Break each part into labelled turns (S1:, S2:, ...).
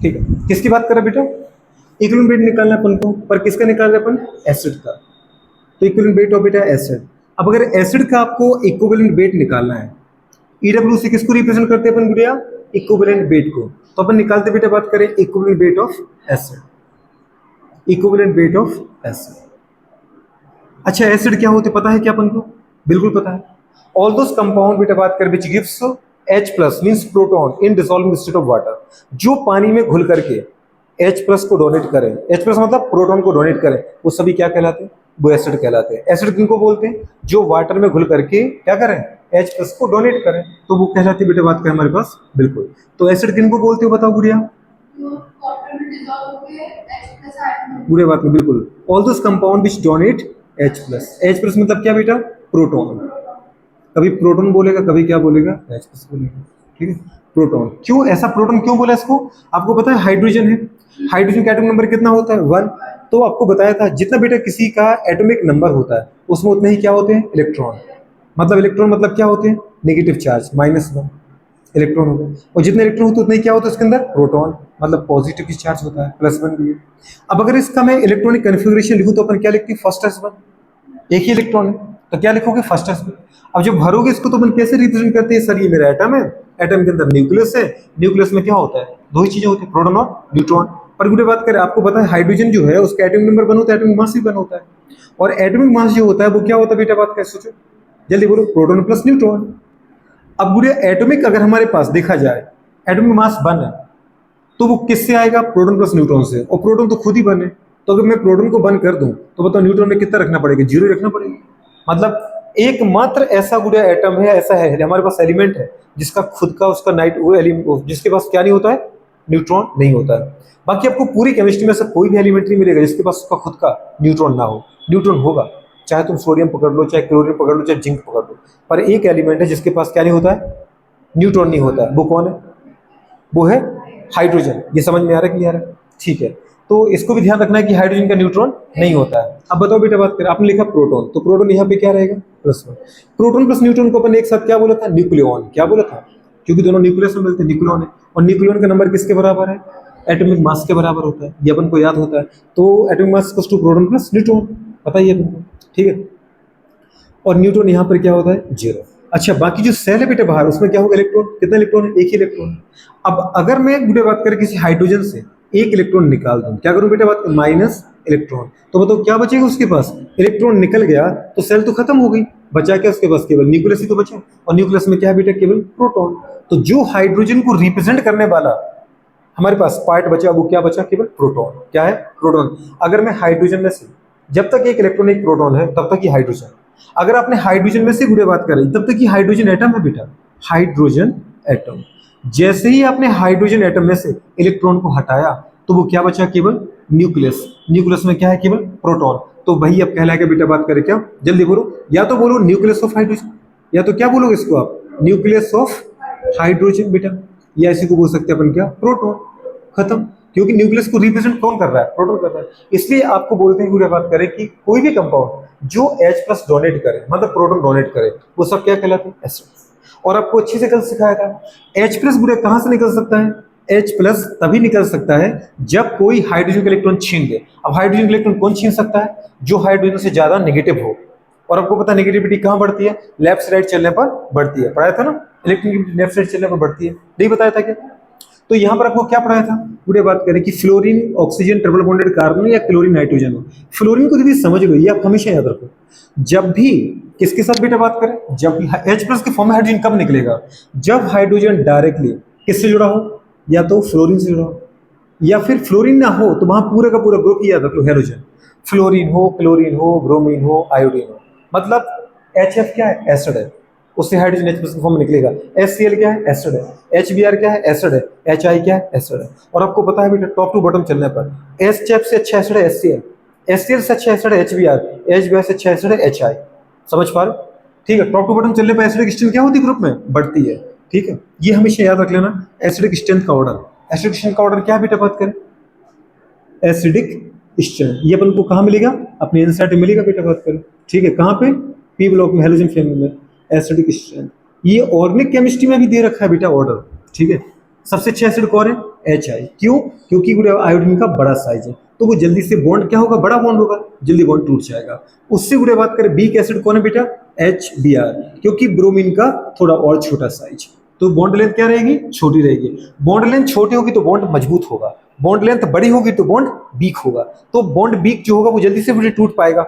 S1: ठीक है, किसकी बात कर रहे बेटा? इक्विवेलेंट वेट निकालना अपन को, पर किसका निकाल रहे अपन? एसिड का। तो इक्विवेलेंट वेट ऑफ बेटा एसिड। अब अगर एसिड का आपको इक्विवेलेंट वेट निकालना है, ईडब्ल्यू से किसको रिप्रेजेंट करते हैं अपन गुड़िया? इक्विवेलेंट वेट को। तो अपन निकालते बेटा, बात करें equivalent weight of acid, equivalent weight of acid. अच्छा, एसिड क्या होते पता है क्या अपन को? बिल्कुल पता है। ऑल दोस कंपाउंड बेटा बात करें which gives H plus means proton in dissolving state of water, जो पानी में घुल करके H प्लस को डोनेट करें, H प्लस मतलब प्रोटॉन को डोनेट करें, वो सभी क्या कहलाते हैं? वो एसिड कहलाते हैं। एसिड किनको बोलते हैं? जो वाटर में घुल करके क्या करें? H प्लस को डोनेट करें, तो वो कहलाती है बेटा बात करें हमारे पास। बिल्कुल। तो एसिड किनको बोलते हो बताओ गुड़िया? पूरे बात में बिल्कुल, all those compound which donate H plus. H plus मतलब क्या बेटा? प्रोटॉन। कभी प्रोटॉन बोलेगा, कभी क्या बोलेगा? H प्लस बोलेगा। ठीक है, प्रोटॉन। क्यों ऐसा प्रोटॉन क्यों बोला इसको? आपको पता है हाइड्रोजन है, हाइड्रोजन का एटॉमिक नंबर कितना होता है? 1। तो आपको बताया था जितना बेटा किसी का एटॉमिक नंबर होता है उसमें उतने ही क्या होते हैं? इलेक्ट्रॉन। मतलब इलेक्ट्रॉन मतलब क्या होते हैं? नेगेटिव चार्ज, -1 इलेक्ट्रॉन होगा। और जितने इलेक्ट्रॉन होते हैं उतने क्या होता है उसके अंदर? प्रोटॉन। मतलब पॉजिटिव चार्ज होता है, +1 भी है। अब अगर इसका मैं इलेक्ट्रॉनिक कन्फिग्रेशन लिखूं तो अपन क्या लिखते हैं? फर्स्ट s1, एक ही इलेक्ट्रॉन है तो क्या लिखोगे? First s1। अब जब भरोगे इसको तो अपन कैसे रिप्रेजेंट करते हैं? सर ये मेरा एटम है, एटम के अंदर न्यूक्लियस है, न्यूक्लियस में क्या होता है? दो ही चीजें होती है, प्रोटॉन और न्यूट्रॉन। पर गुड़े बात करें, आपको पता है हाइड्रोजन जो है उसका एटॉमिक नंबर 1 होता है, एटॉमिक मास भी 1 होता है। और एटॉमिक मास जो होता है वो क्या होता है बेटा? बात करें सोचो, जल्दी बोलो। Proton plus neutron. अब गुड़े एटॉमिक अगर हमारे पास देखा जाए एटॉमिक मास 1 है तो वो किससे आएगा? प्रोटॉन प्लस न्यूट्रॉन से। और प्रोटॉन तो खुद ही 1 है, तो अगर मैं प्रोटॉन को 1 कर दूं तो बताओ न्यूट्रॉन में कितना रखना पड़ेगा? 0 रखना पड़ेगा। मतलब एकमात्र ऐसा गुड़िया एटम है, ऐसा है हमारे पास एलिमेंट है जिसका खुद का उसका नाइट वो जिसके पास क्या नहीं होता है? न्यूट्रॉन नहीं होता है। बाकी आपको पूरी केमिस्ट्री में से कोई भी एलिमेंट नहीं मिलेगा जिसके पास उसका खुद का न्यूट्रॉन ना हो। न्यूट्रॉन होगा, चाहे तुम सोडियम पकड़ लो, चाहे क्लोरीन पकड़ लो, चाहे जिंक पकड़ लो, पर एक एलिमेंट है जिसके पास क्या नहीं होता है? न्यूट्रॉन नहीं होता है। वो कौन है? वो है हाइड्रोजन। ये समझ में आ रहा है? क्लियर है? ठीक है, तो इसको भी ध्यान रखना है कि हाइड्रोजन का न्यूट्रॉन नहीं होता है। अब बताओ बेटा, बात करें आपने लिखा प्रोटॉन, तो प्रोटॉन यहाँ पे क्या रहेगा? +1। प्रोटॉन प्लस न्यूट्रॉन को अपन एक साथ क्या बोला था? न्यूक्लियॉन। क्या बोला था? क्योंकि दोनों न्यूक्लियस में मिलते हैं, न्यूक्लियॉन है। और न्यूक्लियॉन का नंबर किसके बराबर है? एटॉमिक मास के बराबर होता है, ये अपन को याद होता है। तो atomic mass equals to proton plus neutron, बताइए अपन को। ठीक है, और न्यूट्रॉन यहाँ पर क्या होता है? 0। अच्छा, बाकी जो सेल है बेटे बाहर उसमें क्या होगा? इलेक्ट्रॉन। कितना इलेक्ट्रॉन है? एक ही इलेक्ट्रॉन। अब अगर मैं बेटे बात करें किसी हाइड्रोजन से एक इलेक्ट्रॉन निकाल दूं, क्या करूं बेटे? बात माइनस इलेक्ट्रॉन, तो बताओ क्या बचेगा उसके पास? इलेक्ट्रॉन निकल गया तो सेल तो खत्म हो गई, बचा क्या उसके पास? केवल न्यूक्लियस ही तो बचा। और न्यूक्लियस में क्या है बेटा? केवल प्रोटॉन। तो जो हाइड्रोजन को रिप्रेजेंट करने वाला हमारे पास पार्ट बचा वो क्या बचा? केवल प्रोटॉन। क्या है? प्रोटॉन। अगर मैं हाइड्रोजन में से जब तक एक इलेक्ट्रॉन एक प्रोटॉन है तब तक ही हाइड्रोजन। अगर आपने हाइड्रोजन में से गुड़े बात करें तब तक ही हाइड्रोजन एटम है बेटा, हाइड्रोजन एटम। जैसे ही आपने हाइड्रोजन एटम में से इलेक्ट्रॉन को हटाया तो वो क्या बचा? केवल न्यूक्लियस। न्यूक्लियस में क्या है? केवल प्रोटॉन। तो वही अब कहलाएगा बेटा, बात करें क्या? जल्दी बोलो, या तो बोलो न्यूक्लियस ऑफ हाइड्रोजन, या तो क्या बोलोगे इसको आप? न्यूक्लियस ऑफ हाइड्रोजन बेटा, या इसी को बोल सकते हैं अपन क्या? प्रोटॉन। खत्म। क्योंकि न्यूक्लियस को रिप्रेजेंट कौन कर रहा है? प्रोटॉन कर रहा है। इसलिए आपको बोलते हैं पूरी बात करें कि कोई भी कंपाउंड जो H प्लस डोनेट करे, मतलब प्रोटॉन डोनेट करे, वो सब क्या कहलाते हैं? एसिड। और आपको अच्छे से कल सिखाया था H प्लस बुरे कहां से निकल सकता है? H प्लस तभी निकल सकता है जब कोई हाइड्रोजन का इलेक्ट्रॉन छीन ले। अब हाइड्रोजन का इलेक्ट्रॉन कौन छीन सकता है? जो हाइड्रोजन से ज्यादा नेगेटिव हो। और आपको पता नेगेटिविटी कहां बढ़ती है? लेफ्ट साइड चलने पर बढ़ती है। पढ़ाया था ना, इलेक्ट्रॉनिक लेफ्ट साइड चलने पर बढ़ती है, नहीं बताया था क्या? तो यहां पर आपको क्या पढ़ाया था? पूरे बात करें कि fluorine oxygen triple bonded carbon या क्लोरीन नाइट्रोजन हो। फ्लोरीन को भी समझ लो, ये आप हमेशा याद रखो। जब भी किसके साथ बेटा बात करें, जब भी H प्लस के फॉर्म में हाइड्रोजन कब निकलेगा? जब हाइड्रोजन डायरेक्टली किससे जुड़ा हो? या तो फ्लोरीन से जुड़ा हो, या फिर फ्लोरीन ना हो तो वहां पूरा का पूरा ग्रुप ही याद रख लो, हेलोजन। फ्लोरीन हो, क्लोरीन हो, ब्रोमीन हो, आयोडीन हो, मतलब HF क्या है? एसिड है, उससे हाइड्रोजन H प्लस फॉर्म में निकलेगा। HCl क्या है? एसिड है। HBr क्या है? एसिड है। HI क्या है? एसिड है। और आपको पता है बेटा टॉप टू बॉटम चलने पर HCl से अच्छा एसिड है HCl, HCl से अच्छा एसिड है HBr, HBr से अच्छा एसिड है HI। समझ पा रहे? ठीक है, टॉप टू बॉटम चलने पर एसिडिक स्ट्रेंथ क्या होती है? ग्रुप में बढ़ती है। ठीक है, ये हमेशा याद रख लेना, एसिडिक स्ट्रेंथ का ऑर्डर। एसिडिक स्ट्रेंथ का ऑर्डर क्या है बेटा? बात करें एसिडिक स्ट्रेंथ, ये अपन को कहाँ मिलेगा? अपने एनसीईआरटी में मिलेगा बेटा, बात करें। ठीक है, कहाँ पे? पी ब्लॉक में, हेलोजन फैमिली में, एसिडिक स्ट्रेंथ। ये ऑर्गेनिक केमिस्ट्री में भी दे रखा है बेटा ऑर्डर। ठीक है, सबसे अच्छा एसिड कौन है? H I. क्यों? क्योंकि गुड़िया आयोडीन का बड़ा साइज है, तो वो जल्दी से बॉन्ड क्या होगा, बड़ा बॉन्ड होगा, जल्दी बॉन्ड टूट जाएगा। उससे गुड़िया बात करें बीक एसिड कौन है बेटा, एच बी आर, क्योंकि ब्रोमीन का थोड़ा और छोटा साइज, तो बॉन्ड लेंथ क्या रहेगी, छोटी रहेगी। बॉन्ड लेंथ छोटी होगी तो बॉन्ड मजबूत होगा, बॉन्ड लेंथ बड़ी होगी तो बॉन्ड वीक होगा। तो बॉन्ड वीक जो होगा वो जल्दी से टूट पाएगा।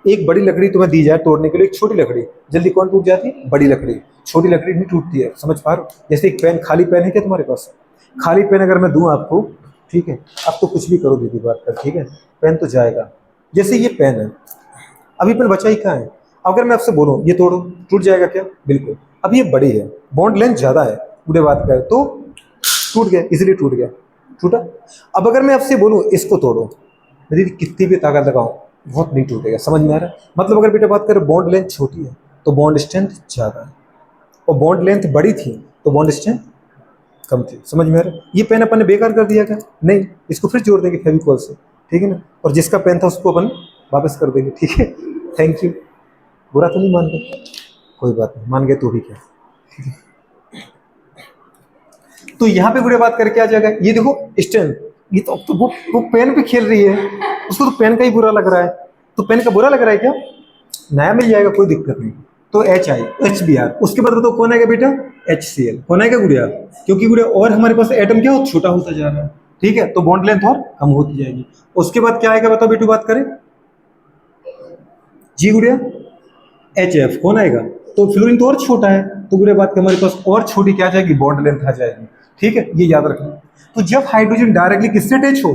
S1: एक बड़ी लकड़ी तुम्हें दी जाए तोड़ने के लिए, एक छोटी लकड़ी, जल्दी कौन टूट जाती है, बड़ी लकड़ी, छोटी लकड़ी नहीं टूटती है। समझ पा रहे हो? जैसे एक पेन, खाली पेन है क्या तुम्हारे पास, खाली पेन अगर मैं दूं आपको, ठीक है, अब तो कुछ भी करो दीदी बात कर, ठीक है, पेन तो जाएगा। जैसे ये पेन है, अभी पेन बचा ही कहाँ है, अगर मैं आपसे बोलूं ये तोड़ो, टूट जाएगा क्या, बिल्कुल। अब ये बड़ी है, बॉन्ड लेंथ ज्यादा है, पूरे बात करें तो टूट गया, इजीली टूट गया, टूटा। अब अगर मैं आपसे बोलूं इसको तोड़ो, दीदी कितनी भी ताकत लगाओ बहुत नहीं टूटेगा। समझ में आ रहा है? मतलब अगर बेटा बात करें बॉन्ड लेंथ छोटी है तो बॉन्ड स्ट्रेंथ ज्यादा है, और बॉन्ड लेंथ बड़ी थी तो बॉन्ड स्ट्रेंथ कम थी। समझ में आ रहा है? ये पेन अपन ने बेकार कर दिया क्या, नहीं, इसको फिर जोड़ देंगे फेविकॉल से, ठीक है ना, और जिसका पेन था उसको अपन वापस कर देंगे, ठीक है। Thank you. बुरा तो नहीं मान गए, कोई बात नहीं, मान गए तो भी क्या। तो यहाँ पे गुड़िया बात करके आ जाएगा, ये देखो स्ट्रेंथ, ये तो वो पेन पे खेल रही है, उसको तो पेन का ही बुरा लग रहा है, तो पेन का बुरा लग रहा है क्या, नया मिल जाएगा कोई दिक्कत नहीं। तो H I, H B R, उसके बाद बताओ कौन आएगा बेटा, एच सी एल, कौन आएगा गुड़िया, क्योंकि गुड़िया और हमारे पास एटम क्या हो, छोटा होता जा रहा है, ठीक है, तो बॉन्ड लेंथ और कम होती जाएगी। उसके बाद क्या आएगा बताओ बेटू, बात करें जी गुड़िया, एच एफ, कौन आएगा, तो फ्लोरीन तो और छोटा है, तो गुड़िया बात हमारे पास और छोटी क्या आ जाएगी, बॉन्ड लेंथ आ जाएगी, ठीक है, ये याद रखना। तो जब हाइड्रोजन डायरेक्टली किससे अटैच हो,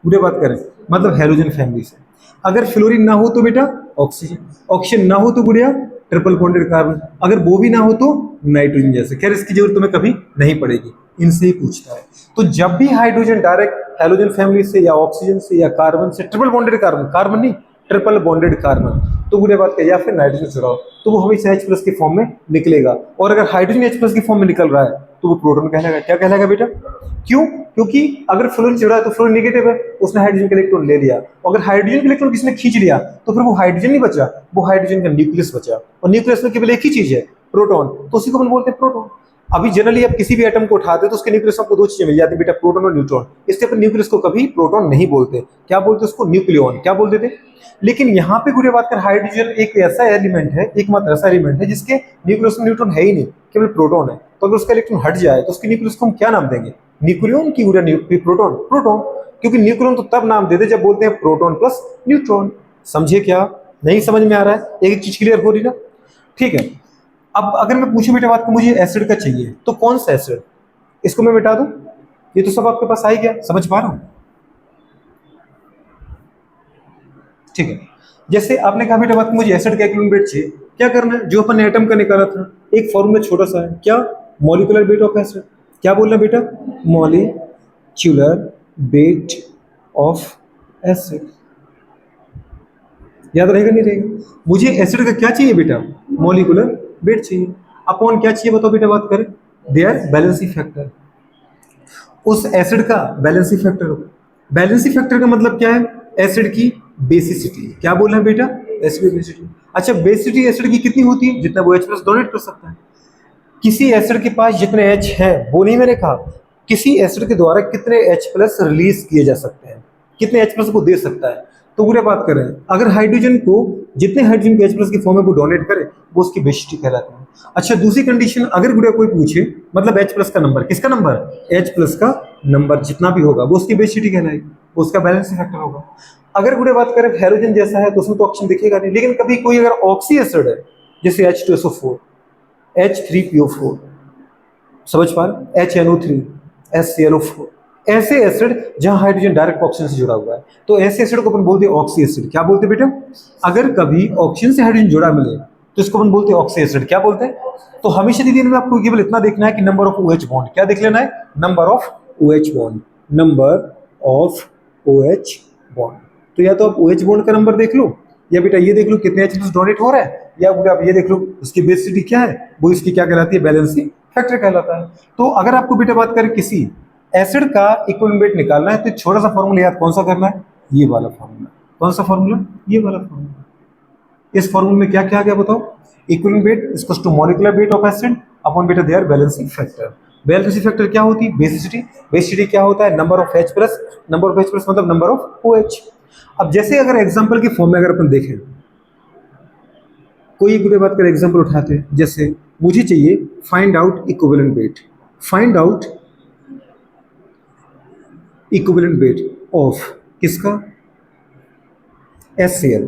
S1: गुड़िया बात करें मतलब हेलोजन फैमिली से, अगर फ्लोरीन ना हो तो बेटा ऑक्सीजन, ऑक्सीजन ना हो तो गुड़िया ट्रिपल बॉन्डेड कार्बन, अगर वो भी ना हो तो नाइट्रोजन जैसे। खैर इसकी जरूरत तुम्हें कभी नहीं पड़ेगी, इनसे ही पूछता है। तो जब भी हाइड्रोजन डायरेक्ट हेलोजन फैमिली से या ऑक्सीजन से या कार्बन से, ट्रिपल बॉन्डेड कार्बन, कार्बन नहीं ट्रिपल बॉन्डेड कार्बन, तो गुड़िया बात करें या फिर नाइट्रोजन से जुड़ाओ, तो वो हमेशा H प्लस के फॉर्म में निकलेगा। और अगर हाइड्रोजन H प्लस के फॉर्म में निकल रहा है तो वो प्रोटॉन कहलाएगा। क्या कहलाएगा बेटा, क्यों, क्योंकि अगर फ्लोरीन जुड़ा है तो फ्लोरीन नेगेटिव है, उसने हाइड्रोजन का इलेक्ट्रॉन ले लिया, अगर हाइड्रोजन का इलेक्ट्रॉन किसने खींच लिया तो फिर वो हाइड्रोजन नहीं बचा, वो हाइड्रोजन का न्यूक्लियस बचा, और न्यूक्लियस में केवल एक ही चीज है, प्रोटॉन, तो उसी को हम बोलते हैं प्रोटॉन। अभी जनरली आप किसी भी एटम को उठाते हो तो उसके न्यूक्लियस आपको दो चीजें मिल जाती है बेटा, प्रोटॉन और न्यूट्रॉन, इसलिए अपन न्यूक्लियस को कभी प्रोटॉन नहीं बोलते, क्या बोलते उसको, न्यूक्लियॉन, क्या बोलते थे। लेकिन यहाँ पे गुड़िया बात कर, हाइड्रोजन एक ऐसा एलिमेंट है, एकमात्र ऐसा एलिमेंट है जिसके न्यूक्लियस में न्यूट्रॉन है ही नहीं, केवल प्रोटॉन है, तो अगर उसका इलेक्ट्रॉन हट जाए तो उसके न्यूक्लियस को हम क्या नाम देंगे, न्यूक्लियॉन की गुड़िया प्रोटॉन, प्रोटॉन, क्योंकि न्यूक्लियॉन तो तब नाम देते जब बोलते हैं प्रोटॉन प्लस न्यूट्रॉन। समझे क्या, नहीं समझ में आ रहा है, एक चीज क्लियर हो रही ना, ठीक है। अब अगर मैं पूछूं बेटा बात को, मुझे एसिड का चाहिए, तो कौन सा एसिड, इसको मैं मिटा दूं, ये तो सब आपके पास आ ही गया, समझ पा रहा हूं, ठीक है। जैसे आपने कहा बेटा बात मुझे एसिड का इक्विवेलेंट वेट चाहिए, क्या करना है, जो अपन ने एटम का निकाला था, एक फॉर्मूला छोटा सा है, क्या, मॉलिक्यूलर वेट ऑफ एसिड, क्या बोलना बेटा, मॉलिक्यूलर वेट ऑफ एसिड, याद रहेगा नहीं रहेगा, मुझे एसिड का क्या चाहिए बेटा, मॉलिक्यूलर वेट चाहिए, अपॉन क्या चाहिए बताओ बेटा बात करें, देयर बैलेंसी फैक्टर, उस एसिड का बैलेंसी फैक्टर होगा। बैलेंसी फैक्टर का मतलब क्या है, एसिड की बेसिसिटी, क्या बोल रहे हैं बेटा, एसिड की बेसिसिटी। अच्छा बेसिसिटी एसिड की कितनी होती है, जितना वो H प्लस डोनेट कर सकता है, किसी एसिड के पास जितने H है, वो नहीं मैंने कहा, किसी एसिड के द्वारा कितने H प्लस रिलीज किए जा सकते हैं, कितने H प्लस को दे सकता है। तो पूरे बात करें, अगर हाइड्रोजन को जितने हाइड्रोजन के H प्लस की फॉर्म में वो डोनेट करे वो उसकी बेसिसिटी कहलाती है। अच्छा दूसरी कंडीशन, अगर गुड़िया कोई पूछे, मतलब H प्लस का नंबर, किसका नंबर, H प्लस का नंबर जितना भी होगा वो उसकी बेसिसिटी कहलाएगी, वो उसका बैलेंसिंग फैक्टर होगा। अगर गुड़िया बात करें हेलोजन जैसा है तो उसमें तो ऑक्सीजन दिखेगा नहीं, लेकिन कभी कोई अगर ऑक्सी एसिड है जैसे H2SO4, H3PO4, समझ पा रहे, HNO3, HClO4, ऐसे एसिड जहां हाइड्रोजन डायरेक्ट ऑक्सीजन से जुड़ा हुआ है, तो ऐसे एसिड को अपन बोलते हैं ऑक्सी एसिड। क्या बोलते हैं बेटा, अगर कभी ऑक्सीजन से हाइड्रोजन जुड़ा मिले तो इसको अपन बोलते हैं ऑक्सी एसिड। क्या बोलते हैं, तो हमेशा दीदी में आपको केवल इतना देखना है कि नंबर ऑफ OH बॉन्ड, क्या देख लेना है, number of OH bond, number of OH bond. तो या तो आप OH बॉन्ड का नंबर देख लो, या बेटा ये देख लो कितने H डोनेट हो रहा है, या बेटा आप ये देख लो उसकी बेसिसिटी क्या है, वो इसकी क्या कहलाती है, बैलेंसिंग फैक्टर कहलाता है। तो अगर आपको बेटा बात करें किसी एसिड का इक्विवेलेंट वेट निकालना है तो छोटा सा फॉर्मूला याद कौन सा करना है, ये वाला फॉर्मूला, कौन सा फॉर्मूला, ये वाला फॉर्मूला। इस फॉर्मूले में क्या क्या आ गया बताओ, equivalent weight equals to molecular weight of acid upon बेटा there balancing factor. Valency factor क्या होती है? बेसिसिटी। बेसिसिटी क्या होता है? Number of H plus. Number of H plus मतलब नंबर ऑफ OH। अब जैसे अगर एग्जांपल की फॉर्म में अगर अपन देखें, कोई एक बात कर एग्जांपल उठाते हैं, जैसे मुझे चाहिए find out equivalent weight, find out equivalent weight of किसका? HCl।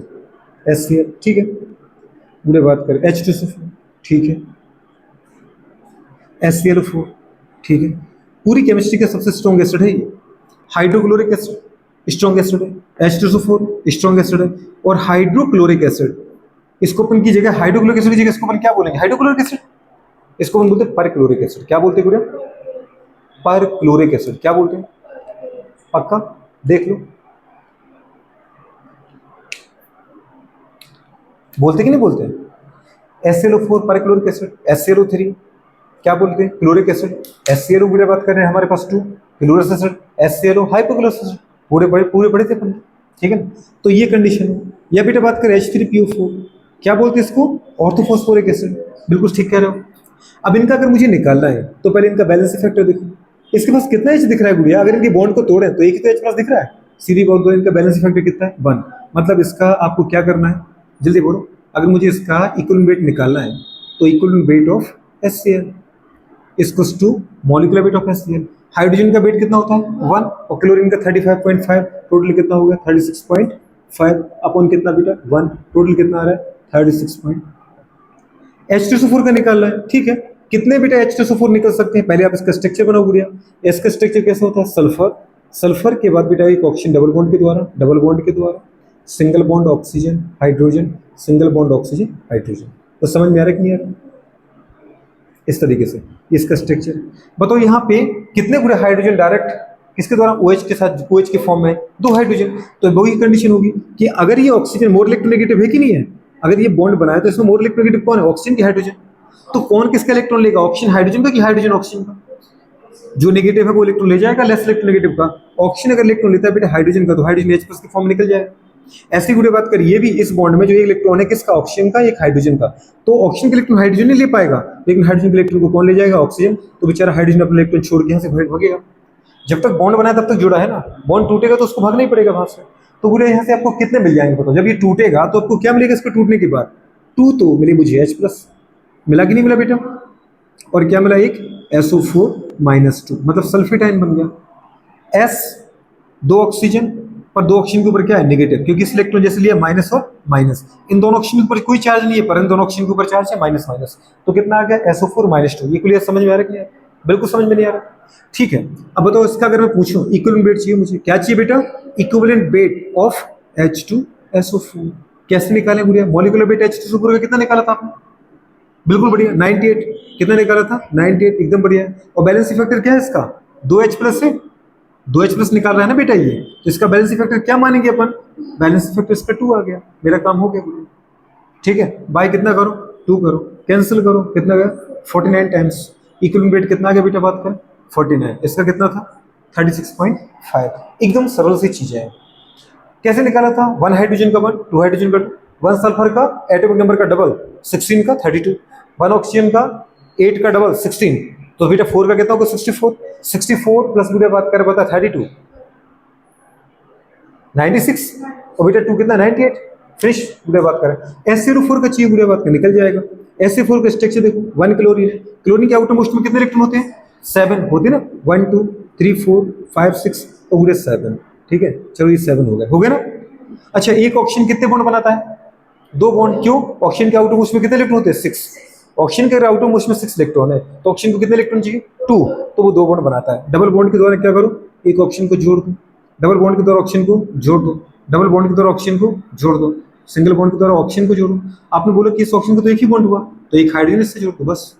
S1: HCl ठीक है, मुझे बात करें H2SO4 ठीक है, HClO4 ठीक है। पूरी केमिस्ट्री का सबसे स्ट्रॉन्ग एसिड है ये। हाइड्रोक्लोरिक एसिड स्ट्रॉन्ग एसिड है, H2SO4 स्ट्रॉन्ग एसिड है, और हाइड्रोक्लोरिक एसिड, इसको अपन की जगह हाइड्रोक्लोरिक एसिड की जगह इसको अपन क्या बोलेंगे? Hydrochloric acid. इसको अपन बोलते हैं परक्लोरिक एसिड। क्या बोलते हैं? परक्लोरिक एसिड क्या बोलते हैं? पक्का देख लो, बोलते कि नहीं बोलते? HClO4 परक्लोरिक एसिड, HClO3 क्या बोलते हैं? Chloric acid. HClO पूरे बात कर रहे हैं हमारे पास 2 chlorous acid, HClO hypochlorous acid, पूरे पढ़े थे अपन, ठीक है ना। तो ये कंडीशन है। या बेटा बात करें H3PO4, क्या बोलते हैं इसको? Orthophosphoric acid. बिल्कुल ठीक कह रहे हो। अब इनका अगर मुझे निकालना है तो पहले इनका बैलेंस फैक्टर देखो, इसके पास कितना H दिख रहा है गुड़िया? अगर इनकी बॉन्ड को तोड़े तो एक ही तो H प्लस दिख रहा है, सीधी बोल दो। इनका बैलेंस फैक्टर कितना है? 1। मतलब इसका आपको क्या करना है, जल्दी बोलो। अगर मुझे इसका इक्विवेलेंट वेट निकालना है तो equivalent weight of HCl equals to molecular weight of HCl। Hydrogen का वेट कितना होता है? 1, और क्लोरीन का 35.5, टोटल कितना होगा? 36.5 अपॉन कितना बेटा? 1, टोटल कितना आ रहा है? 36. H2SO4 का निकालना है, ठीक है। कितने बेटा H2SO4 निकल सकते हैं? पहले आप इसका स्ट्रक्चर बनाओ गुड़िया। इसका स्ट्रक्चर कैसा होता है? सल्फर, सल्फर के बाद बेटा एक ऑक्सीजन डबल बॉन्ड के द्वारा, डबल बॉन्ड के द्वारा single bond oxygen hydrogen, single bond oxygen hydrogen. तो समझ में आ रहा है कि नहीं आ रहा? इस तरीके से इसका स्ट्रक्चर बताओ। यहाँ पे कितने पूरे हाइड्रोजन डायरेक्ट किसके द्वारा? OH के साथ, OH के फॉर्म में 2 हाइड्रोजन। तो वही कंडीशन होगी कि अगर ये ऑक्सीजन मोर इलेक्ट्रोनेगेटिव है कि नहीं है, अगर ये बॉन्ड बनाए तो इसमें मोर इलेक्ट्रोनेगेटिव कौन है? ऑक्सीजन की हाइड्रोजन। तो कौन किसका इलेक्ट्रॉन लेगा? ऑक्सीजन हाइड्रोजन का कि हाइड्रोजन ऑक्सीजन का? जो नेगेटिव है वो इलेक्ट्रॉन ले जाएगा, लेस इलेक्ट्रोनेगेटिव का। ऑक्सीजन अगर इलेक्ट्रॉन लेता है बेटा हाइड्रोजन का, तो हाइड्रोजन H प्लस की फॉर्म निकल जाएगा। ऐसी गुड़े बात करिए, ये भी इस बॉन्ड में जो एक इलेक्ट्रॉन है किसका? ऑक्सीजन का, एक हाइड्रोजन का। तो ऑक्सीजन के इलेक्ट्रॉन हाइड्रोजन नहीं ले पाएगा, लेकिन हाइड्रोजन के इलेक्ट्रॉन को कौन ले जाएगा? ऑक्सीजन। तो बेचारा हाइड्रोजन अपना इलेक्ट्रॉन छोड़ के यहाँ से भागेगा। जब तक बॉन्ड बनाया तब तक जुड़ा है ना, बॉन्ड टूटेगा तो उसको भागना ही पड़ेगा वहां से। तो पूरे यहाँ से आपको कितने मिल जाएंगे बताओ? जब ये टूटेगा तो आपको क्या मिलेगा इसको टूटने के बाद? 2 तो मिली मुझे H प्लस, मिला कि नहीं मिला बेटा? और क्या मिला? एक SO4-2, मतलब सल्फेट आयन बन गया। S 2 ऑक्सीजन, पर 2 ऑक्सीजन के ऊपर क्या है? नेगेटिव, क्योंकि इस इलेक्ट्रॉन जैसे लिया माइनस और माइनस। इन दोनों ऑक्सीजन के ऊपर कोई चार्ज नहीं है, पर इन दोनों ऑक्सीजन के ऊपर चार्ज है माइनस माइनस। तो कितना आ गया? SO4-2। ये क्लियर समझ में आ रहा है? क्लियर? बिल्कुल समझ में नहीं आ रहा? ठीक है। अब बताओ इसका अगर मैं पूछूं इक्विवेलेंट वेट चाहिए मुझे, क्या चाहिए बेटा? Equivalent weight of H2SO4। कैसे निकालें गुड़िया? मॉलिक्यूलर वेट H2SO4 का कितना निकाला था आपने? बिल्कुल बढ़िया, 98। कितना निकाला था? 98, एकदम बढ़िया। और बैलेंस फैक्टर क्या है इसका? 2H प्लस है, 2H प्लस निकाल रहा है ना बेटा ये, तो इसका बैलेंस फैक्टर क्या मानेंगे अपन? बैलेंस फैक्टर इसका 2 आ गया, मेरा काम हो गया गुड़िया। ठीक है, बाय कितना करो? 2 करो, कैंसिल करो, कितना गया? 49 टाइम्स। इक्विवेलेंट वेट कितना आ गया बेटा? बात करें 49, इसका कितना था? 36.5। एकदम सरल सी चीजें हैं। कैसे निकाला था? 1 हाइड्रोजन का 1, 2 हाइड्रोजन का 2, 1 सल्फर का एटॉमिक नंबर का डबल 16 का 32, 1 ऑक्सीजन का 8 का डबल 16, तो बेटा 4 का कितना होगा? 64। 64 प्लस बेटा बात करें बता 32, 96, और बेटा 2 कितना? 98। फिनिश। बेटा बात करें SClO4 का चाहिए, बेटा बात करें निकल जाएगा। SClO4 का स्ट्रक्चर देखो, 1 क्लोरीन है। क्लोरीन के आउटर मोस्ट में कितने इलेक्ट्रॉन होते हैं? 7 होते हैं ना, 1 2 3 4 5 6 और पूरे 7। ठीक है, चलो ये 7 हो गए ना। अच्छा, एक ऑक्सीजन कितने बॉन्ड बनाता है? 2 बॉन्ड। क्यों? ऑक्सीजन के आउटर मोस्ट में कितने इलेक्ट्रॉन होते हैं? 6। ऑक्सीजन के आउटर मोस्ट में 6 इलेक्ट्रॉन है, तो ऑक्सीजन को कितने इलेक्ट्रॉन चाहिए? 2, तो वो 2 बॉन्ड बनाता है। डबल बॉन्ड के द्वारा क्या करो? एक ऑक्सीजन को जोड़ दो, डबल बॉन्ड के द्वारा ऑक्सीजन को जोड़ दो, डबल बॉन्ड के द्वारा ऑक्सीजन को जोड़ दो, सिंगल बॉन्ड के द्वारा ऑक्सीजन को जोड़ो। आपने बोला कि इस ऑक्सीजन को तो एक ही बॉन्ड हुआ, तो एक हाइड्रोजन इससे जोड़ दो, बस।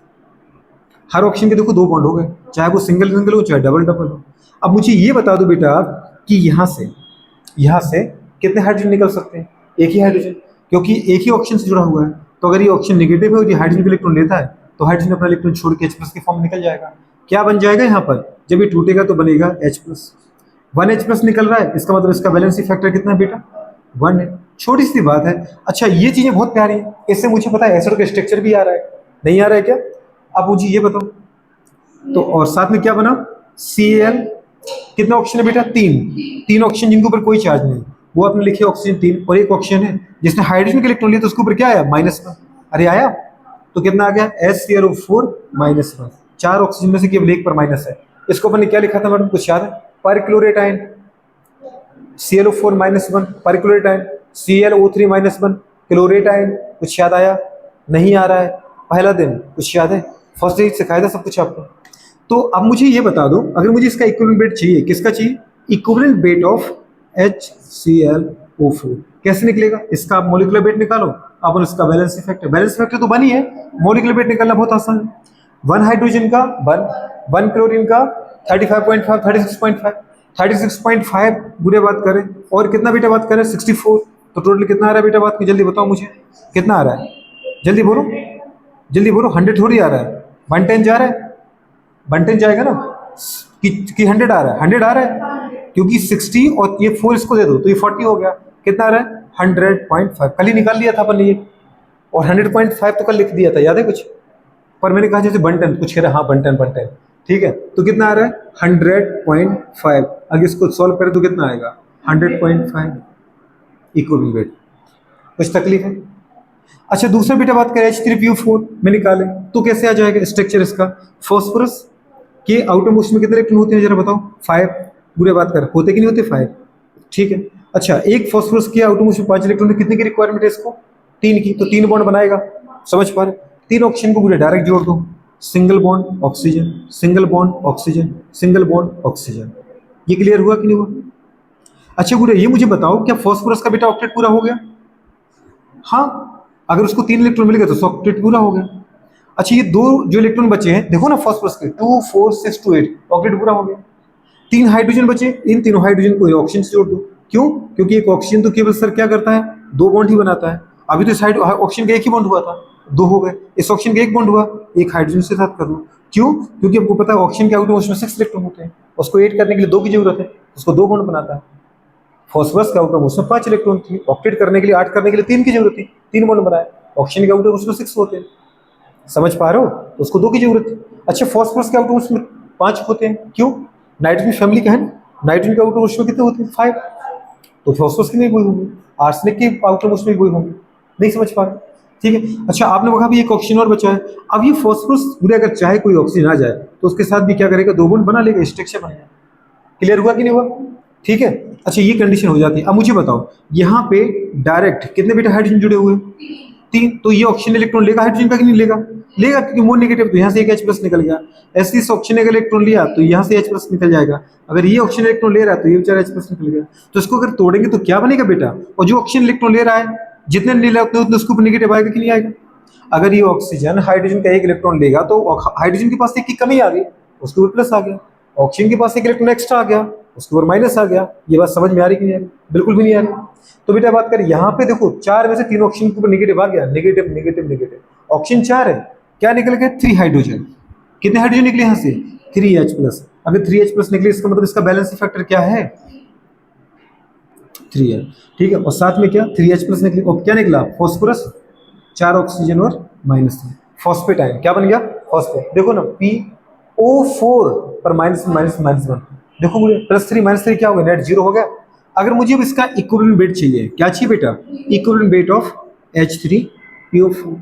S1: हर ऑक्सीजन के देखो 2 बॉन्ड हो गए, चाहे वो सिंगल सिंगल हो चाहे डबल डबल हो। अब मुझे ये बता दो बेटा कि यहाँ से कितने हाइड्रोजन निकल सकते हैं? एक ही हाइड्रोजन, क्योंकि एक ही ऑक्सीजन से जुड़ा हुआ है। तो अगर ये ऑक्सीजन नेगेटिव है और ये हाइड्रोजन का इलेक्ट्रॉन लेता है, तो हाइड्रोजन अपना इलेक्ट्रॉन छोड़ के H प्लस की फॉर्म निकल जाएगा। क्या बन जाएगा यहाँ पर? जब ये टूटेगा तो बनेगा H प्लस। 1 H प्लस निकल रहा है, इसका मतलब इसका वैलेंसी फैक्टर कितना है बेटा? 1 है। छोटी सी बात है। अच्छा, ये चीजें बहुत प्यारी है, इससे मुझे पता है एसिड का स्ट्रक्चर भी आ रहा है, नहीं आ रहा है क्या? अब मुझे ये बताओ, तो और साथ में क्या बना, Cl, कितना ऑक्सीजन है बेटा, तीन ऑक्सीजन जिनके ऊपर कोई चार्ज नहीं, वो आपने लिखे ऑक्सीजन 3, और एक ऑक्सीजन है जिसने हाइड्रोजन के इलेक्ट्रॉन लिया तो उसके ऊपर क्या आया, -1। अरे आया, तो कितना आ गया, HClO4 -1। 4 ऑक्सीजन में से केवल एक पर माइनस है। इसको अपन ने क्या लिखा था मैडम, कुछ याद है, पर क्लोरेट आयन, ClO4 -1 पर chlorate ion, ClO3 -1 chlorate ion. कुछ याद आया, नहीं आ रहा है, पहला दिन, कुछ याद है, फर्स्ट डे सिखाया था सब कुछ आपको। तो अब मुझे ये बता दो, अगर मुझे इसका इक्विवेलेंट वेट चाहिए, किसका चाहिए, इक्विवेलेंट वेट ऑफ HClO4, कैसे निकलेगा, इसका आप मॉलिक्यूलर वेट निकालो, अपन इसका बैलेंस इफेक्ट, बैलेंस इफेक्ट तो बनी है, मॉलिक्यूलर वेट निकालना बहुत आसान है। 1 हाइड्रोजन का 1 क्लोरीन का 35.5, 36.5, 36.5 बुरे बात करें, और कितना बेटा बात करें, 64। तो टोटल कितना आ रहा है बेटा, बात की जल्दी बताओ मुझे, कितना आ रहा है, जल्दी बोलो, जल्दी बोलो, 100 थोड़ी आ रहा है, 110 जा रहा है, 110 जाएगा ना, कि 100 आ रहा है, 100 आ रहा है, क्योंकि 60 और ये 4 इसको दे दो तो ये 40 हो गया, कितना आ रहा है, 100.5, कल ही निकाल लिया था अपन ने ये, और 100.5 तो कल लिख दिया था, याद है कुछ, पर मैंने कहा जैसे 110 कुछ कह रहा, हाँ 110, ठीक है, तो कितना आ रहा है, 100.5। अगर इसको सॉल्व करें तो कितना आएगा, 100.5 इक्विवेलेंट वेट। कुछ तकलीफ है। अच्छा दूसरा बेटा बात करें H3PO4 में निकालें तो कैसे आ जाएगा स्ट्रक्चर इसका, फॉस्फोरस के आउटर मोस्ट में कितने इलेक्ट्रॉन होते हैं जरा बताओ, 5, बुरे बात कर, होते कि नहीं होते, 5, ठीक है। अच्छा एक फॉस्फोरस के आउटर मोस्ट में 5 इलेक्ट्रॉन, कितने की रिक्वायरमेंट है इसको, 3 की, तो 3 बॉन्ड बनाएगा, समझ पा रहे, 3 ऑक्सीजन को पूरे डायरेक्ट जोड़ दो, single bond oxygen, single bond oxygen, single bond oxygen. ये क्लियर हुआ कि नहीं हुआ। अच्छा गुरु ये मुझे बताओ, क्या फॉस्फोरस का बेटा ऑक्टेट पूरा हो गया, हाँ, अगर उसको 3 इलेक्ट्रॉन मिल गए तो ऑक्टेट पूरा हो गया। अच्छा ये 2 जो इलेक्ट्रॉन बचे हैं देखो ना फॉस्फोरस के, 2 4 6 2 8, ऑक्टेट पूरा हो गया। 3 हाइड्रोजन बचे, इन तीनों हाइड्रोजन को ऑक्सीजन से जोड़ दो, क्यों, क्योंकि एक ऑक्सीजन तो केवल सर क्या करता है, 2 बॉन्ड ही बनाता है, अभी तो इस ऑक्सीजन का एक ही बॉन्ड हुआ था, 2 हो गए, इस ऑक्सीजन का एक बॉन्ड हुआ, एक हाइड्रोजन से साथ कर लो, क्यों, क्योंकि आपको पता है ऑक्सीजन के आउटर मोस्ट में 6 इलेक्ट्रॉन होते हैं, उसको 8 करने के लिए 2 की जरूरत है, उसको 2 बॉन्ड बनाता है। फॉस्फोरस के आउटर मोस्ट में 5 इलेक्ट्रॉन थी, ऑक्टेट करने के लिए 8 करने के लिए 3 की जरूरत थी, 3 बॉन्ड बनाए, ऑक्सीजन के आउटर मोस्ट में 6 होते हैं, समझ पा रहे हो, तो उसको 2 की जरूरत थी। अच्छा फॉस्फोरस के आउटर मोस्ट में 5 होते हैं, क्यों, नाइट्रोजन फैमिली का है ना, नाइट्रोजन के आउटर मोस्ट में कितने होते हैं, 5, तो फॉस्फोरस की नहीं वही होंगे, आर्सेनिक के आउटर मोस्ट में वही होंगे, नहीं समझ पा रहे, ठीक है। अच्छा आपने कहा भी एक ऑक्सीजन और बचा है, अब ये फॉस्फोरस पूरे अगर चाहे कोई ऑक्सीजन आ जाए तो उसके साथ भी क्या करेगा, 2 बॉन्ड बना लेगा, स्ट्रक्चर बनेगा, क्लियर हुआ कि नहीं हुआ, ठीक है। अच्छा ये कंडीशन हो जाती है। अब मुझे बताओ यहाँ पे डायरेक्ट कितने बेटा हाइड्रोजन जुड़े हुए हैं, 3, तो ये ऑक्सीजन इलेक्ट्रॉन लेगा हाइड्रोजन का कि नहीं लेगा, लेगा, क्योंकि वो नेगेटिव, तो यहाँ से एक H+ निकल गया, ऐसे इस ऑक्सीजन का इलेक्ट्रॉन लिया तो यहाँ से H+ निकल जाएगा, अगर ये ऑक्सीजन इलेक्ट्रॉन ले रहा है तो ये बेचारा H+ निकल गया, तो इसको अगर तोड़ेंगे तो क्या बनेगा बेटा, और जो ऑक्सीजन इलेक्ट्रॉन ले रहा है जितने ले रहा है उतने उसके ऊपर नेगेटिव आएगा कि नहीं आएगा। अगर ये ऑक्सीजन हाइड्रोजन का एक इलेक्ट्रॉन लेगा तो हाइड्रोजन के पास एक की कमी आ गई, उसके ऊपर प्लस आ गया, ऑक्सीजन के पास एक इलेक्ट्रॉन एक्स्ट्रा आ गया, उसके ऊपर माइनस आ गया। ये बात समझ में आ रही कि नहीं आ रही, बिल्कुल भी नहीं आ रही। तो बेटा बात करें यहाँ पे देखो 4 में से 3 ऑक्सीजन के ऊपर नेगेटिव आ गया, नेगेटिव नेगेटिव नेगेटिव, ऑक्सीजन 4 है, क्या निकल गए 3 हाइड्रोजन, कितने हाइड्रोजन निकले यहाँ से 3H+, अगर 3H+ निकले इसका मतलब इसका बैलेंस फैक्टर क्या है 3 है, ठीक है, और साथ में क्या 3H+ निकले, और क्या निकला फॉस्फोरस, 4 ऑक्सीजन और -3, फॉस्फेट आयन क्या बन गया, फॉस्फेट। देखो ना PO4 पर -1, देखो मुझे +3 -3 क्या हो गया, नेट 0 हो गया। अगर मुझे अब इसका इक्विवेलेंट वेट चाहिए, क्या चाहिए बेटा, इक्विवेलेंट वेट ऑफ H3PO4,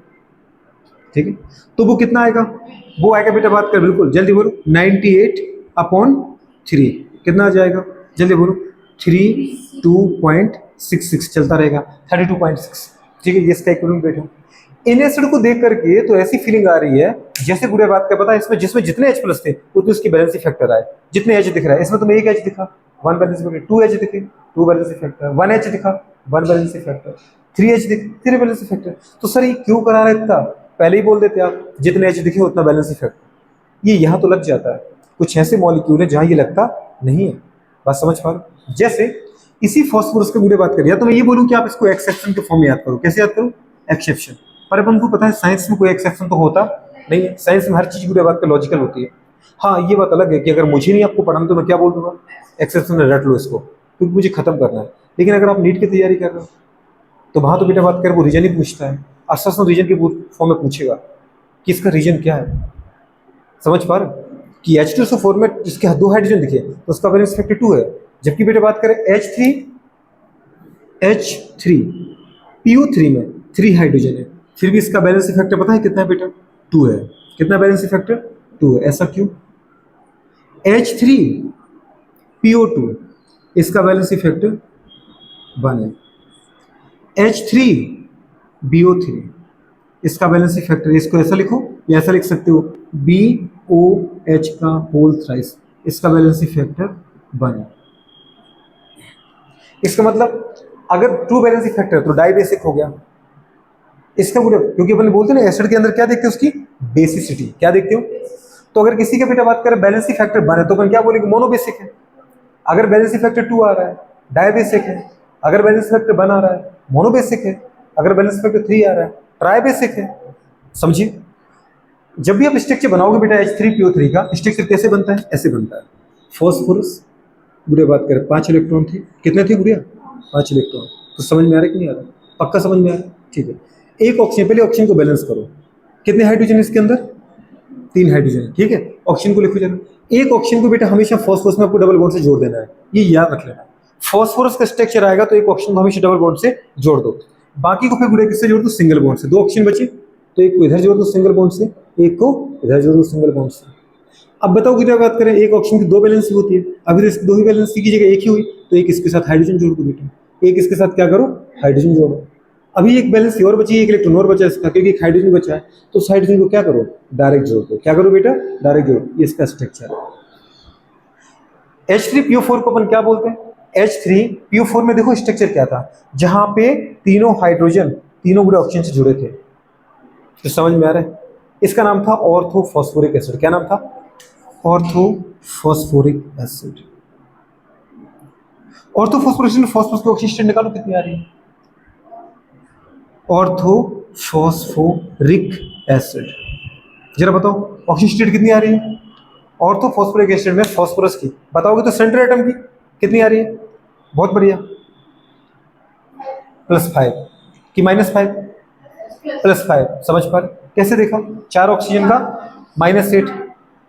S1: ठीक है, तो वो कितना आएगा, वो आएगा बेटा बात कर बिल्कुल जल्दी बोलो 98/3, कितना आ जाएगा जल्दी बोलो, 32.66 चलता रहेगा, 32.6, ठीक है, ये इसका इक्विवेलेंट वेट है। इन एसिड को देख करके तो ऐसी फीलिंग आ रही है जैसे बुरे बात का पता है, इसमें जिसमें जितने H+ थे उतने उसकी बैलेंस फैक्टर आए, जितने H दिख रहा है इसमें तुम्हें 1 H दिखा 1 बैलेंस फैक्टर, 2 H दिखे 2 बैलेंस फैक्टर, 1 H दिखा 1 बैलेंस फैक्टर, 3 H दिखे 3 बैलेंस फैक्टर। तो सर ये क्यों करा रहा है इतना, पहले ही बोल देते आप जितने H दिखे उतना बैलेंस फैक्टर, ये यहाँ तो लग जाता है, कुछ ऐसे मॉलिक्यूल है जहाँ ये लगता नहीं है, बात समझ पा रहे। जैसे इसी फॉस्फोरस के मुझे बात करिए, या तो मैं ये बोलूँ कि आप इसको एक्सेप्शन के फॉर्म में याद करो, कैसे याद करो, एक्सेप्शन, पर अपन को पता है साइंस में कोई एक्सेप्शन तो होता नहीं है, साइंस में हर चीज बुरे बात का लॉजिकल होती है। हाँ ये बात अलग है कि अगर मुझे नहीं आपको पढ़ाना तो मैं क्या बोल दूंगा, एक्सेप्शन रट लो इसको, क्योंकि मुझे खत्म करना है। लेकिन अगर आप नीट की तैयारी कर रहे हो तो वहां तो बेटा बात कर वो रीजन ही पूछता है, आसपास रीजन के फॉर्म में पूछेगा कि इसका रीजन क्या है, समझ पा रहे। कि H2SO4 में जिसके 2 हाइड्रोजन दिखे तो उसका वैलेंस इफेक्ट 2 है, जबकि बेटा बात करें H3 PO3 में 3 हाइड्रोजन है, फिर भी इसका बैलेंस इफेक्टर पता है कितना है बेटा? 2 है। कितना बैलेंस इफेक्टर? 2 है। ऐसा क्यों? H3PO2 इसका बैलेंस इफेक्टर 1 है। H3BO3 इसका बैलेंस इफेक्टर, इसको ऐसा लिखो या ऐसा लिख सकते हो, BOH का होल थ्राइस, इसका बैलेंस इफेक्टर 1 है। इसका मतलब अगर ट्रू बैलेंस इफेक्टर तो डाइबेसिक हो गया इसका पूरा, क्योंकि अपन बोलते हैं ना एसिड के अंदर क्या देखते हो? उसकी बेसिसिटी। क्या देखते हो? तो अगर किसी का बेटा बात करें बैलेंस फैक्टर 1 है तो अपन क्या बोलेंगे? मोनोबेसिक है। अगर बैलेंस फैक्टर 2 आ रहा है डायबेसिक है। अगर बैलेंस फैक्टर 1 आ रहा है मोनोबेसिक है। अगर बैलेंस फैक्टर 3 आ रहा है ट्राइबेसिक है। समझिए, जब भी आप स्ट्रक्चर बनाओगे बेटा H3PO3 का स्ट्रक्चर कैसे बनता है? ऐसे बनता है। फॉस्फोरस गुड़िया बात करें 5 इलेक्ट्रॉन थे, कितने थे गुड़िया? 5 इलेक्ट्रॉन। तो समझ में आ रहा है कि नहीं आ रहा? पक्का समझ में आ रहा है? ठीक है। एक ऑक्सीजन, पहले ऑक्सीजन को बैलेंस करो, कितने हाइड्रोजन इसके अंदर? 3 हाइड्रोजन। ठीक है, ऑक्सीजन को लिखो जरा। एक ऑक्सीजन को बेटा हमेशा फॉस्फोरस में आपको डबल बॉन्ड से जोड़ देना है, ये याद रख लेना। फॉस्फोरस का स्ट्रक्चर आएगा तो एक ऑक्सीजन को हमेशा डबल बॉन्ड से जोड़ दो, बाकी को फिर गुड़िया किससे जोड़ दो? सिंगल बॉन्ड से। 2 ऑक्सीजन बचे तो एक को इधर जोड़ दो सिंगल बॉन्ड से, एक को इधर जोड़ दो सिंगल बॉन्ड से। अब बताओ गुड़िया बात करें एक ऑक्सीजन की 2 बैलेंस होती है, अभी तो इसकी 2 ही बैलेंस की जगह एक ही हुई, तो एक इसके साथ हाइड्रोजन जोड़ दो बेटा, एक इसके साथ क्या करो? हाइड्रोजन जोड़ो। अभी एक बैलेंस और बची, एक इलेक्ट्रॉन और बचा इसका, क्योंकि एक हाइड्रोजन बचा है, तो उस हाइड्रोजन को क्या करो? डायरेक्ट जोड़ दो। क्या करो बेटा? डायरेक्ट जोड़। ये इसका स्ट्रक्चर है। H3PO4 को अपन क्या बोलते हैं? H3PO4 में देखो स्ट्रक्चर क्या था, जहां पे तीनों हाइड्रोजन तीनों गुड़े ऑक्सीजन से जुड़े थे। तो समझ में आ रहा है? इसका नाम था ऑर्थोफॉस्फोरिक एसिड। क्या नाम था? Orthophosphoric acid. ऑर्थोफॉस्फोरिक एसिड में फॉस्फोरस की ऑक्सीजन निकालो कितनी आ रही है? ऑर्थोफॉस्फोरिक एसिड, जरा बताओ ऑक्सीजन स्टेट कितनी आ रही है ऑर्थोफॉस्फोरिक एसिड में फॉस्फोरस की? बताओगे तो सेंट्रल एटम की कितनी आ रही है? बहुत बढ़िया, +5 कि -5? +5। समझ पर कैसे देखा? 4 ऑक्सीजन का -8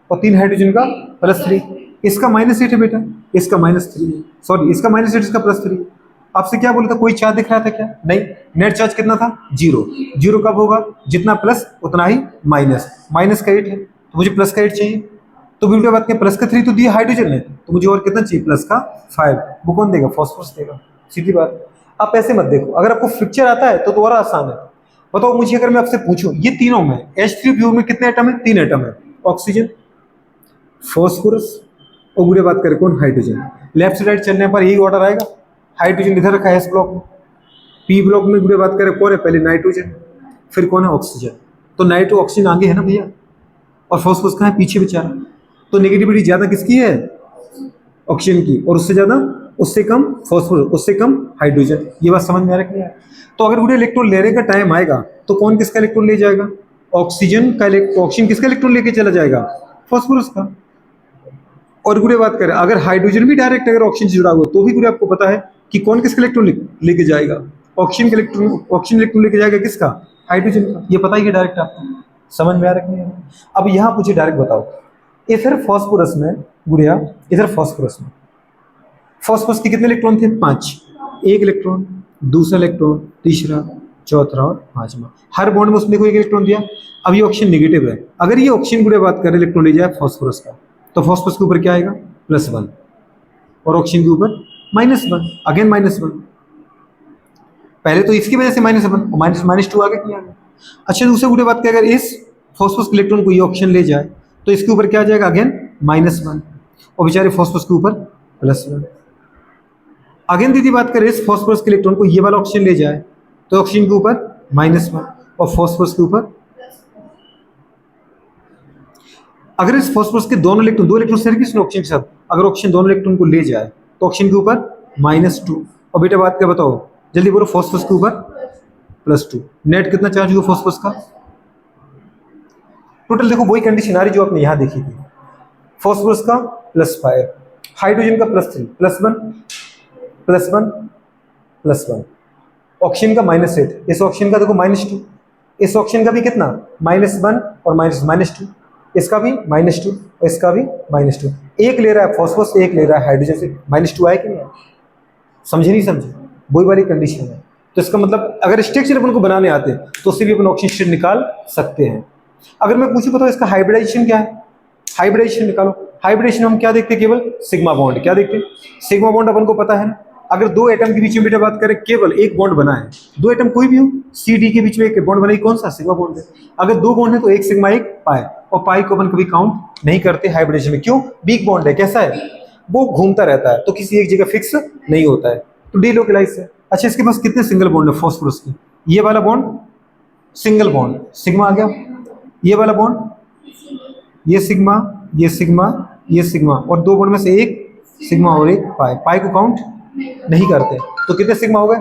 S1: और 3 हाइड्रोजन का +3। इसका -8 है बेटा, इसका -3 है, सॉरी इसका -8 इसका +3। आपसे क्या बोला था? कोई चार्ज दिख रहा था क्या? नहीं। नेट चार्ज कितना था? 0। 0 कब होगा? जितना प्लस उतना ही माइनस। माइनस का 8 है तो मुझे प्लस का 8 चाहिए, तो वीडियो बात करें प्लस का 3 तो दिया हाइड्रोजन ने, तो मुझे और कितना चाहिए? प्लस का 5। वो कौन देगा? फॉस्फोरस देगा। सीधी बात। आप ऐसे मत देखो, अगर आपको फ्रिक्चर आता है तो और आसान है। बताओ मुझे, अगर मैं आपसे पूछूं ये तीनों में H3PO में कितने एटम है? 3 एटम है। ऑक्सीजन, फॉस्फोरस और गुड़े बात करें कौन? हाइड्रोजन। लेफ्ट से राइट चलने पर यही ऑर्डर आएगा। हाइड्रोजन इधर रखा है S ब्लॉक में, P ब्लॉक में गुड़े बात करें कौन है? पहले नाइट्रोजन, फिर कौन है? ऑक्सीजन। तो नाइट्रो ऑक्सीजन आगे है ना भैया, और फॉस्फोरस कहाँ है? पीछे बेचारा। तो नेगेटिविटी ज्यादा किसकी है? ऑक्सीजन की, और उससे ज्यादा उससे कम फॉस्फोरस, उससे कम हाइड्रोजन। ये बात समझ में आ रहा है? तो अगर गुड़े इलेक्ट्रॉन लेने का टाइम आएगा तो कौन किसका इलेक्ट्रॉन ले जाएगा? ऑक्सीजन का। ऑक्सीजन किसका इलेक्ट्रॉन लेके चला जाएगा? फॉस्फोरस का। और गुड़े बात करें अगर हाइड्रोजन भी डायरेक्ट अगर ऑक्सीजन से जुड़ा हुआ तो भी गुड़े आपको पता है कि कौन किसका इलेक्ट्रॉन लेके जाएगा? ऑक्सीजन का इलेक्ट्रॉन, ऑक्सीजन इलेक्ट्रॉन लेके जाएगा किसका? हाइड्रोजन का। ये पता ही है डायरेक्ट आपको। समझ में आ रहा है? अब यहाँ मुझे डायरेक्ट बताओ, इधर फॉस्फोरस में गुड़िया, इधर फॉस्फोरस में फॉस्फोरस के कितने इलेक्ट्रॉन थे? 5। एक इलेक्ट्रॉन, दूसरा इलेक्ट्रॉन, तीसरा, चौथा और 5वां। हर बॉन्ड में उसने कोई एक इलेक्ट्रॉन दिया। अब ये ऑक्सीजन नेगेटिव है, अगर ये ऑक्सीजन गुड़िया बात करें इलेक्ट्रॉन ले जाए फॉस्फोरस का, तो फॉस्फोरस के ऊपर क्या आएगा? +1, और ऑक्सीजन के ऊपर -1, अगेन -1। पहले तो इसकी वजह से -1, -2 आगे नहीं आ गया। अच्छा, दूसरे गुड़िया बात करें अगर इस फॉस्फोरस के इलेक्ट्रॉन को ये ऑक्सीजन ले जाए तो इसके ऊपर क्या आ जाएगा? अगेन -1, और बेचारे फॉस्फोरस के ऊपर +1। अगेन दीदी बात करें इस फॉस्फोरस के इलेक्ट्रॉन को ये वाला ऑक्सीजन ले जाए तो ऑक्सीजन के ऊपर -1 और फॉस्फोरस के ऊपर। अगर इस फॉस्फोरस के दोनों इलेक्ट्रॉन, 2 इलेक्ट्रॉन शेयर किसने ऑक्सीजन के साथ, अगर ऑक्सीजन दोनों इलेक्ट्रॉन को ले जाए तो ऑक्सीजन के ऊपर -2। और बेटा बात क्या बताओ जल्दी बोलो, फॉस्फोरस के ऊपर +2। नेट कितना चार्ज हुआ फॉस्फोरस का? टोटल देखो वही कंडीशन आ रही जो आपने यहां देखी थी। फॉस्फोरस का +5, हाइड्रोजन का +3, +1, +1, ऑक्सीजन का -8, इस ऑक्सीजन का देखो -2, इस ऑक्सीजन का भी कितना? -1 और -2, इसका भी -2 और इसका भी -2। एक ले रहा है फॉस्फोरस, एक ले रहा है हाइड्रोजन से, -2 आए कि नहीं आए? समझे नहीं समझे? वही वाली कंडीशन है। तो इसका मतलब अगर स्ट्रक्चर अपन को बनाने आते हैं तो उससे भी अपन ऑक्सीजन स्टेट निकाल सकते हैं। अगर मैं पूछूं बताओ इसका हाइब्रिडाइजेशन क्या है, हाइब्रिडाइजेशन निकालो। हाइब्रिडेशन हम क्या देखते हैं? केवल सिग्मा बॉन्ड। क्या देखते हैं? सिग्मा बॉन्ड अपन को पता है ना। अगर दो एटम के बीच में बेटा बात करें, केवल एक बॉन्ड बना है, दो एटम कोई भी हो, सी डी के बीच में एक बॉन्ड बना है, कौन सा? सिग्मा बॉन्ड है। अगर दो बॉन्ड है तो एक सिग्मा एक पाई, और पाई को अपन कभी काउंट नहीं करते हाइब्रिडेशन में। क्यों? वीक बॉन्ड है। कैसा है? वो घूमता रहता है, तो किसी एक जगह फिक्स नहीं होता है, तो डीलोकलाइज है। अच्छा, इसके पास कितने सिंगल बॉन्ड है फॉस्फोरस की? ये वाला बॉन्ड सिंगल बॉन्ड, सिग्मा आ गया। ये वाला बॉन्ड, ये सिग्मा, ये सिग्मा, ये सिग्मा, और दो बॉन्ड में से एक सिग्मा और एक पाई। पाई को काउंट नहीं करते, तो कितने सिग्मा हो गए?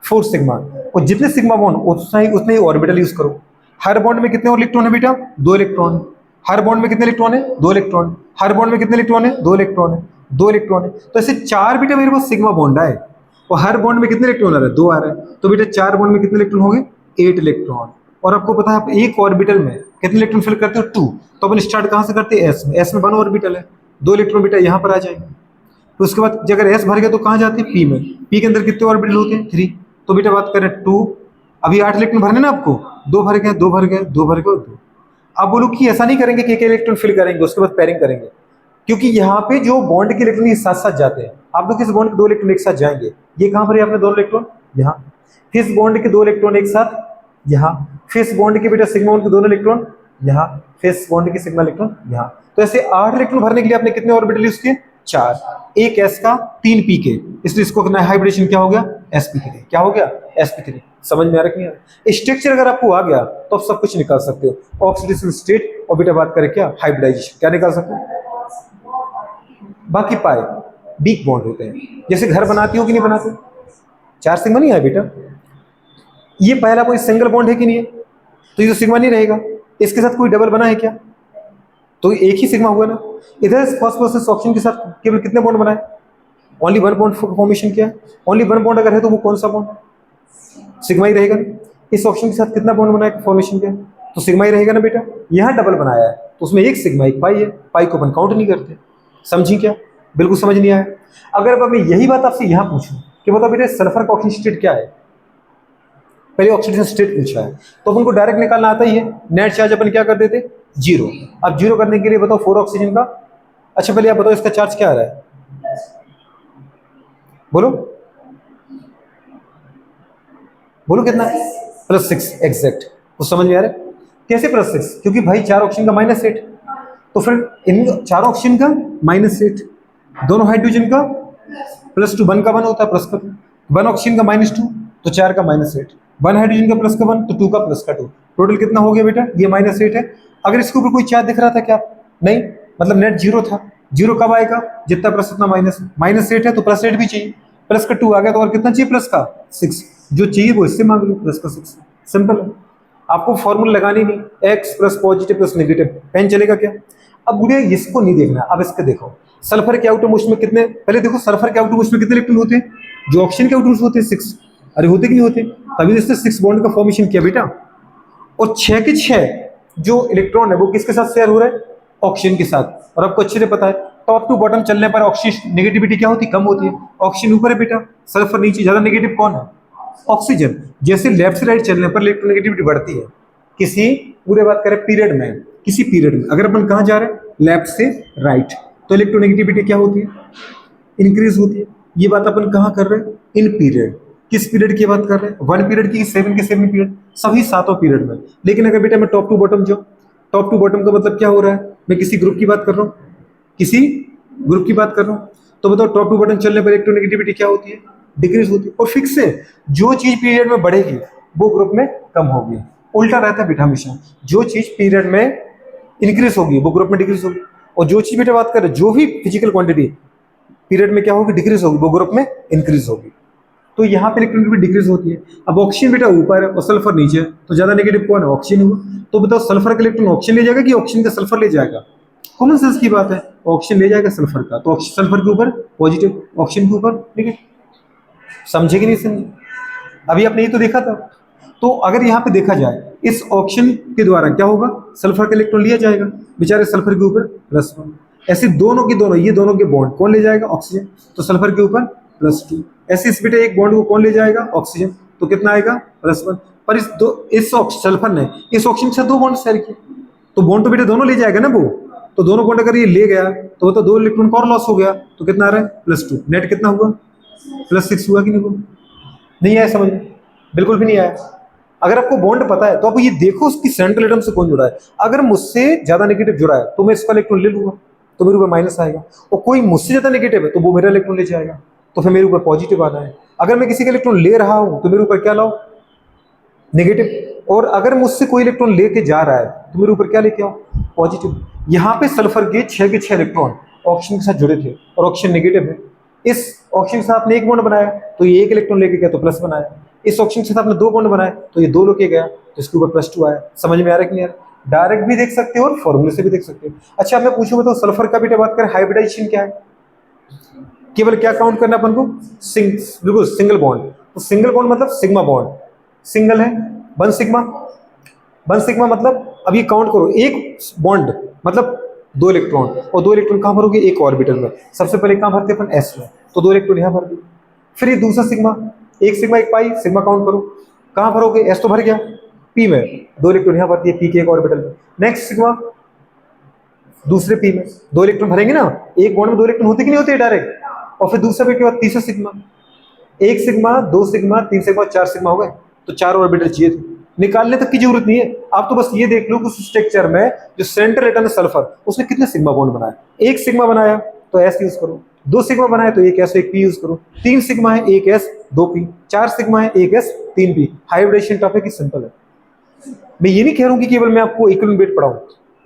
S1: 4 सिग्मा। और जितने सिग्मा बॉन्ड उतने ही ऑर्बिटल यूज करो। हर बॉन्ड में कितने और इलेक्ट्रॉन है बेटा? 2 इलेक्ट्रॉन। हर बॉन्ड में कितने इलेक्ट्रॉन है? 2 इलेक्ट्रॉन। हर बॉन्ड में कितने इलेक्ट्रॉन है? 2 इलेक्ट्रॉन है। 2 इलेक्ट्रॉन है, तो ऐसे 4 बेटा मेरे पास सिग्मा बॉन्ड आए, और हर बॉन्ड में कितने इलेक्ट्रॉन आ रहे हैं? 2 आ रहे हैं। तो बेटा 4 बॉन्ड में कितने इलेक्ट्रॉन हो गए? 8 इलेक्ट्रॉन। और आपको पता है आप एक ऑर्बिटल में कितने इलेक्ट्रॉन फिल करते हो? 2। तो अपन स्टार्ट कहां से करते हैं? एस में। एस में 1 ऑर्बिटल है, 2 इलेक्ट्रॉन बेटा यहां पर आ जाएंगे। तो उसके बाद अगर एस भर गया तो कहां जाते हैं? पी में। पी के अंदर कितने ऑर्बिटल होते हैं? 3। तो बेटा बात करें 2, अभी 8 इलेक्ट्रॉन भरने ना आपको, 2 भर गए, 2 भर गए, 2 भर गए और 2। अब बोलो कि ऐसा नहीं करेंगे कि एक इलेक्ट्रॉन फिल करेंगे उसके बाद पेयरिंग करेंगे, क्योंकि यहाँ पे जो बॉन्ड के इलेक्ट्रॉन ये साथ साथ जाते हैं। आप लोग किस बॉन्ड के 2 इलेक्ट्रॉन एक साथ जाएंगे? ये कहां पर है आपने 2 इलेक्ट्रॉन? यहाँ। फिर इस बॉन्ड के 2 इलेक्ट्रॉन एक साथ यहाँ। फिर इस बॉन्ड के बेटा सिग्मा बॉन्ड के दोनों इलेक्ट्रॉन यहाँ। फिर इस बॉन्ड के सिग्मा इलेक्ट्रॉन यहाँ। तो ऐसे 8 इलेक्ट्रॉन भरने के लिए आपने कितने ऑर्बिटल यूज किए? 4। एक एस का 3 पी के, इसलिए इसको कितना हाइब्रिडेशन क्या हो गया? sp3। क्या हो गया? sp3। समझ में आ रहा है? स्ट्रक्चर अगर आपको आ गया तो आप सब कुछ निकाल सकते हो। ऑक्सीडेशन स्टेट और बेटा बात करें क्या? हाइब्रिडाइजेशन। क्या निकाल सकते हो? बाकी पाए वीक बॉन्ड होते हैं। जैसे घर बनाती हो कि नहीं बनाते? 4 सिग्मा नहीं है बेटा। ये पहला कोई सिंगल बॉन्ड है कि नहीं है? तो ये तो सिग्मा नहीं रहेगा। इसके साथ कोई डबल बना है क्या? तो एक ही सिग्मा हुआ ना। इधर फॉस्फोरस ऑक्सीजन के साथ केवल कितने बॉन्ड बनाए? ओनली 1 बॉन्ड फॉर्मेशन किया है। ओनली 1 बॉन्ड अगर है तो वो कौन सा बॉन्ड? सिग्मा ही रहेगा ना। इस ऑक्सीजन के साथ कितना बॉन्ड बनाया फॉर्मेशन किया? तो सिग्मा ही रहेगा ना बेटा। यहाँ डबल बनाया है तो उसमें एक सिग्मा एक पाई है, पाई को अपन काउंट नहीं करते। समझी क्या? बिल्कुल समझ नहीं आया। अगर अब मैं यही बात आपसे यहाँ पूछूं कि बताओ बेटा सल्फर का ऑक्सीजन स्टेट क्या है? पहले ऑक्सीडेशन स्टेट पूछा है तो अपन को डायरेक्ट निकालना आता ही है। नेट चार्ज अपन क्या कर देते? 0। अब 0 करने के लिए बताओ 4 ऑक्सीजन का। अच्छा पहले आप बताओ इसका चार्ज क्या आ रहा है? बोलो बोलो कितना? +6। एग्जैक्ट। तो समझ में आ रहा है कैसे +6? क्योंकि भाई 4 ऑक्सीजन का -8, तो फिर इन 4 ऑक्सीजन का -8, दोनों हाइड्रोजन का +2, 1 का 1 होता है प्लस का 2, 1 ऑक्सीजन का -2 तो 4 का -8, 1 हाइड्रोजन का प्लस का 1 तो 2 का प्लस का 2, टोटल कितना हो गया बेटा? ये -8 है। अगर इसके ऊपर कोई चार्ज दिख रहा था क्या? नहीं, मतलब नेट 0 था। 0 कब आएगा? जितना प्लस उतना माइनस। -8 है तो +8 भी चाहिए, प्लस का 2 आ गया तो और कितना चाहिए? प्लस का 6। जो चाहिए वो इससे मांग लो, प्लस का 6। सिंपल है, आपको फॉर्मूला लगानी नहीं। x plus positive plus negative, pen चलेगा क्या? अब बुढ़िया इसको नहीं देखना, अब इसके देखो सल्फर के आउटर मोस्ट में कितने, पहले देखो सल्फर के आउटर मोस्ट में कितने इलेक्ट्रॉन होते हैं? जो ऑक्सीजन के आउटर मोस्ट होते हैं 6। अरे होते कि नहीं होते? तभी इसने 6 बॉन्ड का फॉर्मेशन किया बेटा। और 6 के 6 जो इलेक्ट्रॉन है वो किसके साथ शेयर हो रहा है? ऑक्सीजन के साथ। और आपको अच्छे से पता है टॉप टू बॉटम चलने पर ऑक्सीजन नेगेटिविटी क्या होती? कम होती है। ऑक्सीजन ऊपर है बेटा, सल्फर नीचे, ज्यादा नेगेटिव कौन है? ऑक्सीजन। जैसे लेफ्ट से राइट चलने पर इलेक्ट्रोनेगेटिविटी बढ़ती है किसी पूरे बात करें पीरियड में, किसी पीरियड में अगर अपन कहां जा रहे हैं? लेफ्ट से राइट, तो इलेक्ट्रोनेगेटिविटी क्या होती है? इंक्रीज होती है। ये बात अपन कहां कर रहे हैं? In period. किस पीरियड की बात कर रहे हैं? 1 पीरियड की, 7 के 7 पीरियड, सभी 7 पीरियड में। लेकिन अगर बेटा मैं टॉप टू बॉटम जो, टॉप टू बॉटम का मतलब क्या हो रहा है? मैं किसी ग्रुप की बात कर रहा हूँ, किसी ग्रुप की बात कर रहा हूँ, तो बताओ टॉप टू बॉटम चलने पर इलेक्ट्रोनेगेटिविटी क्या होती है? डिक्रीज होती है। और फिक्स है, जो चीज पीरियड में बढ़ेगी वो ग्रुप में कम होगी। उल्टा रहता है बेटा हमेशा, जो चीज पीरियड में इंक्रीज होगी वो ग्रुप में डिक्रीज होगी, और जो चीज बेटा बात करें जो भी फिजिकल क्वांटिटी पीरियड में क्या होगी? डिक्रीज होगी, वो ग्रुप में इंक्रीज होगी। तो यहाँ पे इलेक्ट्रोनेगेटिविटी डिक्रीज होती है। अब ऑक्सीजन बेटा ऊपर है और सल्फर नीचे है, तो ज्यादा नेगेटिव कौन है? ऑक्सीजन हुआ। तो बताओ सल्फर का इलेक्ट्रॉन ऑक्सीजन ले जाएगा कि ऑक्सीजन का सल्फर ले जाएगा? कॉमन सेंस की बात है, ऑक्सीजन ले जाएगा सल्फर का, तो सल्फर के ऊपर पॉजिटिव, ऑक्सीजन के ऊपर नेगेटिव। समझे कि नहीं समझे? अभी आपने ये तो देखा था। तो अगर यहाँ पे देखा जाए इस ऑप्शन के द्वारा क्या होगा, सल्फर का इलेक्ट्रॉन लिया जाएगा, बेचारे सल्फर के ऊपर +1। ऐसे दोनों की दोनों, ये दोनों के बॉन्ड कौन ले जाएगा, ऑक्सीजन, तो सल्फर के ऊपर +2। ऐसे इस बेटा एक बॉन्ड को कौन ले जाएगा, ऑक्सीजन, तो कितना आएगा, +1। पर इस सल्फर ने इस ऑक्सीजन के साथ 2 बॉन्ड शेयर किए, तो बॉन्ड तो बेटा दोनों ले जाएगा ना वो, तो दोनों बॉन्ड अगर ये ले गया तो वो तो 2 इलेक्ट्रॉन का और लॉस हो गया, तो कितना आ रहा है, +2। नेट कितना हुआ, +6 हुआ कि नहीं हुआ, नहीं आया समझ में, बिल्कुल भी नहीं आया। अगर आपको बॉन्ड पता है तो आप ये देखो उसकी सेंट्रल एटम से कौन जुड़ा है। अगर मुझसे ज्यादा नेगेटिव जुड़ा है तो मैं इसका इलेक्ट्रॉन ले लूंगा, तो मेरे ऊपर माइनस आएगा, और कोई मुझसे ज्यादा नेगेटिव है तो वो मेरा इलेक्ट्रॉन ले जाएगा, तो फिर मेरे ऊपर पॉजिटिव आना है। अगर मैं किसी का इलेक्ट्रॉन ले रहा हूं तो मेरे ऊपर क्या लाओ, नेगेटिव, और अगर मुझसे कोई इलेक्ट्रॉन लेके जा रहा है तो मेरे ऊपर क्या लेके आओ, पॉजिटिव। यहाँ पे सल्फर के 6 के 6 इलेक्ट्रॉन ऑक्सीजन के साथ जुड़े थे और ऑक्सीजन नेगेटिव है। इस ऑक्सीजन के साथ आपने एक बॉन्ड बनाया तो ये 1 इलेक्ट्रॉन लेके गया तो प्लस बनाया, इस ऑक्सीजन के साथ आपने 2 बॉन्ड बनाया तो ये 2 लेके गया तो इसके ऊपर +2 आया। समझ में आ रहा है कि नहीं आ रहा, डायरेक्ट भी देख सकते हो और फॉर्मूले से भी देख सकते हो। अच्छा मैं पूछूंगा तो सल्फर का बेटा बात करें, हाइब्रिडाइजेशन क्या है, केवल क्या काउंट करना अपन को, बिल्कुल सिंगल बॉन्ड, तो सिंगल बॉन्ड मतलब सिग्मा बॉन्ड, सिंगल है 1 सिग्मा, 1 सिग्मा मतलब अब ये काउंट करो, एक बॉन्ड मतलब 2 इलेक्ट्रॉन, और 2 इलेक्ट्रॉन कहां भरोगे, एक ऑर्बिटल में, सबसे पहले कहां भरते अपन, s में, तो 2 इलेक्ट्रॉन यहां भर दिए। फिर ये दूसरा सिग्मा, एक सिग्मा एक पाई, सिग्मा काउंट करो कहां भरोगे, s तो भर गया, p में 2 इलेक्ट्रॉन यहां भर दिए, p के एक ऑर्बिटल में। नेक्स्ट सिग्मा दूसरे p में 2 इलेक्ट्रॉन भरेंगे ना, एक बॉन्ड में 2 इलेक्ट्रॉन होते कि नहीं होते डायरेक्ट, और फिर दूसरा p के बाद तीसरा sigma, 1 sigma 2 sigma 3 sigma 4 sigma हो गए, तो 4 ऑर्बिटल चाहिए थे, निकालने तक की जरूरत नहीं है, आप तो बस ये देख लो कि उस स्ट्रक्चर में जो सेंट्रल एटम है सल्फर, उसने कितने सिग्मा बॉन्ड बनाया, 1 सिग्मा बनाया तो s यूज करो, 2 सिग्मा बनाया तो 1 s 1 p यूज करो, 3 सिग्मा है 1 s 2 p, 4 सिग्मा है 1 s 3 p। Hybridisation topic simple है, मैं ये नहीं कह रहा हूं कि केवल मैं आपको इक्विवेलेंट वेट पढ़ाऊं,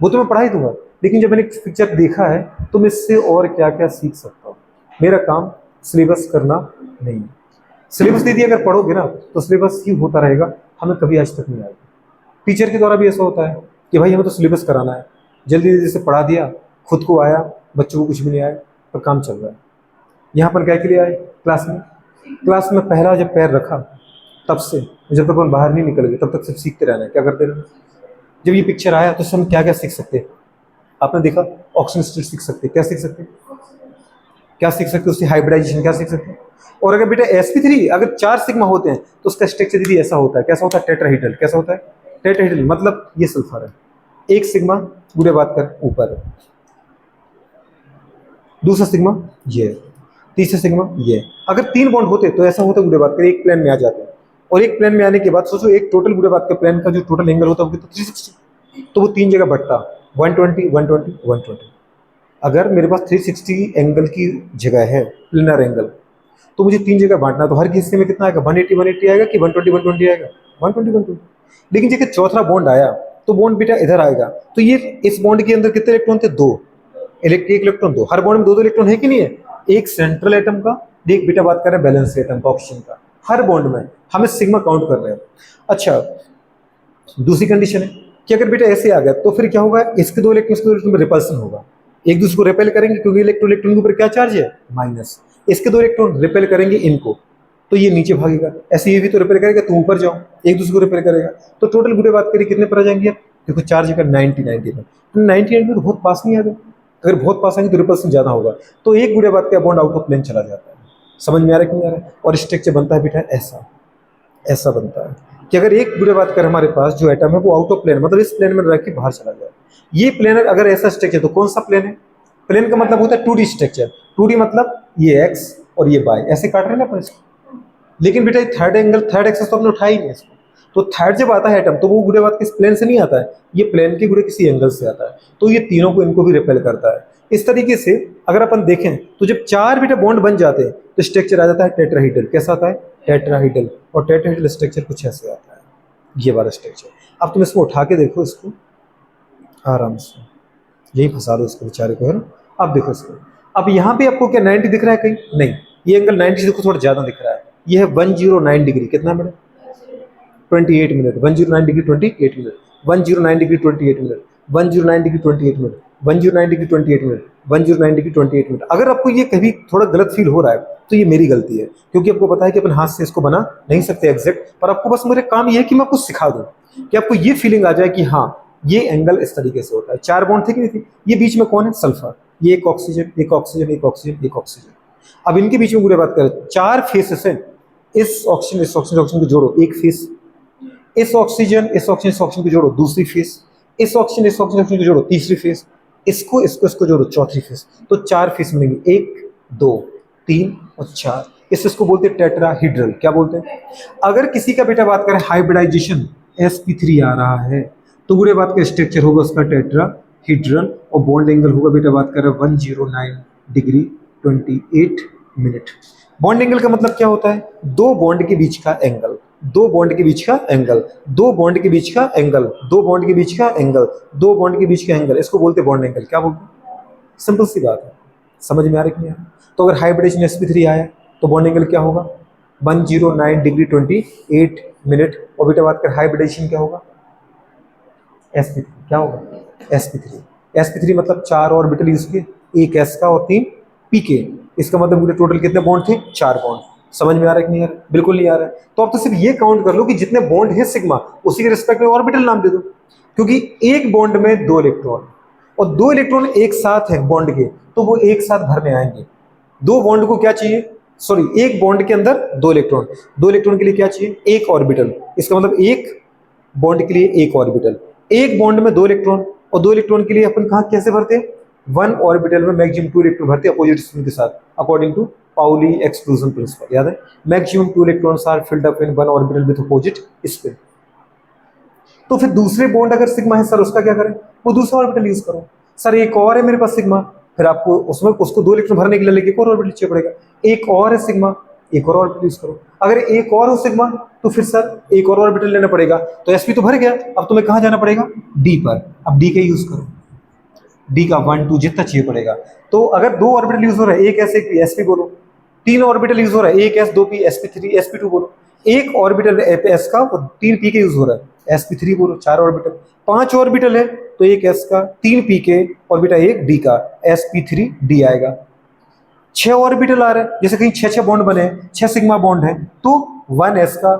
S1: वो तो मैं पढ़ा ही दूंगा, लेकिन जब मैंने पिक्चर देखा है तो मैं इससे और क्या क्या सीख सकता हूँ। मेरा काम सिलेबस करना नहीं है, सिलेबस दे दिया अगर पढ़ोगे ना तो सिलेबस ही होता रहेगा, हमें कभी आज तक नहीं आएगा। टीचर के द्वारा भी ऐसा होता है कि भाई हमें तो सिलेबस कराना है, जल्दी जल्दी से पढ़ा दिया, खुद को आया, बच्चों को कुछ भी नहीं आया, पर काम चल रहा है। यहाँ पर क्या के लिए आए, क्लास में पहला जब पैर रखा तब से जब तक हम बाहर नहीं निकल गए तब तक सिर्फ सीखते रहना है, क्या करते रहना। जब ये पिक्चर आया तो हम क्या क्या सीख सकते हैं, आपने देखा ऑक्सीजन स्टेट सीख सकते हैं, क्या सीख सकते हैं, क्या सीख सकते हैं, उसकी हाइब्रिडाइजेशन क्या सीख सकते हैं। और अगर बेटा sp3 अगर 4 सिग्मा होते हैं तो उसका स्ट्रक्चर भी ऐसा होता है, कैसा होता है, टेट्राहेड्रल, कैसा होता है, टेट्राहेड्रल, मतलब ये सल्फर है, 1 सिग्मा पूरे बात कर ऊपर है, दूसरा सिग्मा ये, तीसरा सिग्मा ये। अगर 3 बॉन्ड होते तो ऐसा होता बुरे बात कर, एक प्लेन में आ जाते हैं, और एक प्लेन में आने के बाद सोचो एक टोटल बुरे बात का प्लेन का जो टोटल एंगल होता है वो कितना, 360, तो वो 3 जगह बढ़ता, 120 120 120। अगर मेरे पास 360 एंगल की जगह है, प्लेनर एंगल, तो मुझे 3 जगह बांटना, तो हर हिस्से में कितना आएगा, 180 180 आएगा कि 120 120 आएगा, 120 120। लेकिन जब चौथा बॉन्ड आया तो बॉन्ड बेटा इधर आएगा, तो ये इस बॉन्ड के अंदर कितने इलेक्ट्रॉन थे, 2, एक इलेक्ट्रॉन 2, हर बॉन्ड में 2 इलेक्ट्रॉन है कि नहीं है, एक सेंट्रल एटम का, एक बेटा बात कर रहे हैं बैलेंस एटम का, ऑक्सीजन का, हर बॉन्ड में हमें सिग्मा काउंट कर रहे हैं। अच्छा दूसरी कंडीशन है कि अगर बेटा ऐसे आ गया तो फिर क्या होगा, इसके 2 इलेक्ट्रॉन में रिपल्सन होगा, एक दूसरे को रिपेल करेंगे क्योंकि इलेक्ट्रॉन इलेक्ट्रॉन के ऊपर क्या चार्ज है, माइनस, इसके 2 इलेक्ट्रॉन रिपेल करेंगे इनको, तो ये नीचे भागेगा, ऐसे ये भी तो रिपेल करेगा, तुम ऊपर जाओ, एक दूसरे को रिपेल करेगा, तो टोटल बुरे बात करिए कितने पर आ जाएंगे, देखो चार्ज का 90 90 में, तो 90 में तो बहुत पास नहीं आ गए, अगर बहुत पास आएंगे तो रिपल्सन ज्यादा होगा, तो एक बुरे बात का बॉन्ड आउट ऑफ प्लेन चला जाता है। समझ में आ रहा है कि नहीं आ रहा है, और स्ट्रक्चर बनता है बेटा ऐसा, ऐसा बनता है कि अगर एक बुरे बात कर हमारे पास जो एटम है वो आउट ऑफ प्लेन मतलब इस प्लेन में रह के बाहर चला जाए, ये प्लेनर अगर ऐसा स्ट्रक्चर, तो कौन सा प्लेन है, प्लेन का मतलब होता है 2D स्ट्रक्चर, 2D मतलब ये x और ये y ऐसे काट रहे हैं ना अपन इसको, लेकिन बेटा थर्ड एंगल थर्ड एक्सेस तो हमने उठाया ही नहीं इसको, तो थर्ड जब आता है एटम तो वो गुड़े बात किस प्लेन से नहीं आता है, ये प्लेन के गुड़े किसी एंगल से आता है, तो ये तीनों को इनको भी रिपेल करता है। इस तरीके से अगर अपन देखें तो जब 4 बेटा बॉन्ड बन जाते हैं तो स्ट्रक्चर आ जाता है टेट्राहेड्रल, कैसा आता है, टेट्राहेड्रल, और टेट्राहेड्रल स्ट्रक्चर कुछ ऐसे आता है, ये वाला स्ट्रक्चर। अब तुम इसको उठा के देखो, इसको आराम से यही फंसा दो इसको बेचारे को, है ना। अब देखो इसको, अब यहाँ पे आपको क्या 90 दिख रहा है कहीं, नहीं, ये एंगल 90 से देखो थोड़ा ज्यादा दिख रहा है, ये है 109 डिग्री, कितना minute, 28 minute, 109 degree 28 minute, 109 degree 28 minute, 109 degree 28 minute, 109 degree 28 minute, 109 degree 28 minute. अगर आपको ये कभी थोड़ा गलत फील हो रहा है तो ये मेरी गलती है, क्योंकि आपको पता है कि अपन हाथ से इसको बना नहीं सकते एग्जैक्ट, पर आपको बस मेरे काम ये है कि मैं आपको सिखा दूं कि आपको ये फीलिंग आ जाए कि हाँ ये एंगल इस तरीके से होता है। 4 बॉन्ड थे कि नहीं थे, ये बीच में कौन है, सल्फर, ये एक ऑक्सीजन, एक ऑक्सीजन, एक ऑक्सीजन, एक ऑक्सीजन। अब इनके बीच में पूरी बात करें, 4 फेसेस है, इस ऑक्सीजन इस ऑक्सीजन ऑक्सीजन को जोड़ो एक फेस, इस ऑक्सीजन इस ऑक्सीजन इस ऑक्सीजन को जोड़ो दूसरी फेस, इस ऑक्सीजन इस ऑक्सीजन ऑक्सीजन को जोड़ो तीसरी फेस, इसको जोड़ो चौथी फेस। तो 4 फेस मिलेंगे, 1 2 3 और 4। इसको बोलते हैं टेट्राहीड्रल। क्या बोलते हैं? अगर किसी का बेटा बात करें हाइब्रिडाइजेशन, sp3 आ रहा है, तो पूरे बात का स्ट्रक्चर होगा उसका टेट्राहीड्रल, और बॉन्ड एंगल होगा बेटा बात करें 109 डिग्री 28 मिनट। बॉन्ड एंगल का मतलब क्या होता है? दो बॉन्ड के बीच का एंगल, दो बॉन्ड के बीच का एंगल, दो बॉन्ड के बीच का एंगल, दो बॉन्ड के बीच का एंगल, दो बॉन्ड के बीच का एंगल, इसको बोलते हैं बॉन्ड एंगल। क्या बोलते हैं? सिंपल सी बात है, समझ में आ रही कि नहीं आ रही? तो अगर हाइब्रिडेशन sp3 आया तो बॉन्ड एंगल क्या होगा? 109 डिग्री 28 मिनट। और बेटा बात कर हाइब्रिडेशन क्या होगा? sp3 क्या होगा? sp3 मतलब 4 ऑर्बिटल यूज किए, एक s का और 3 p के। इसका मतलब पूरे टोटल कितने बॉन्ड थे? 4 बॉन्ड। समझ में आ रहा है कि नहीं आ रहा? बिल्कुल नहीं आ रहा है। तो आप तो सिर्फ ये काउंट कर लो कि जितने बॉन्ड है सिग्मा, उसी के रिस्पेक्ट में ऑर्बिटल नाम दे दो, क्योंकि एक बॉन्ड में 2 इलेक्ट्रॉन, और 2 इलेक्ट्रॉन एक साथ है बॉन्ड के, तो वो एक साथ भरने आएंगे। दो बॉन्ड को क्या चाहिए, सॉरी एक बॉन्ड के अंदर 2 इलेक्ट्रॉन, 2 इलेक्ट्रॉन के लिए क्या चाहिए? एक ऑर्बिटल। इसका मतलब एक बॉन्ड के लिए एक ऑर्बिटल, एक बॉन्ड में 2 इलेक्ट्रॉन, और 2 इलेक्ट्रॉन के लिए अपन कहा कैसे भरते हैं? 1 ऑर्बिटल में मैक्सिमम 2 इलेक्ट्रॉन भरते हैं अपोजिट स्पिन के साथ, according to Pauli exclusion principle. याद है? Maximum 2 electrons are filled up in 1 orbital with opposite spin. तो फिर दूसरे बॉन्ड अगर सिग्मा है सर, उसका क्या करें? वो दूसरा ऑर्बिटल यूज करो। सर एक और है मेरे पास सिग्मा, फिर आपको उसमें उसको 2 इलेक्ट्रॉन भरने के लिए लेके एक और ऑर्बिटल चाहिए पड़ेगा। एक और है सिग्मा, एक और ऑर्बिटल यूज करो। अगर एक और हो सिग्मा तो फिर सर एक और ऑर्बिटल लेना पड़ेगा। तो sp तो भर गया, अब तुम्हें कहाँ जाना पड़ेगा? d पर। अब d का यूज करो, d का 1 2 जितना चाहिए पड़ेगा। तो अगर 2 ऑर्बिटल यूज हो रहा है, एक s एक p, sp बोलो। 3 ऑर्बिटल यूज हो रहा है, एक s 2 p, sp3 sp2 बोलो। एक ऑर्बिटल s का और 3 p के यूज हो रहा है, sp3 बोलो। 4 ऑर्बिटल, 5 ऑर्बिटल है तो एक s का, 3 p के और बेटा एक d का, sp3d आएगा। 6 ऑर्बिटल आ रहा है, जैसे कहीं 6 बॉन्ड बने हैं, 6 सिग्मा बॉन्ड है, तो 1 s का,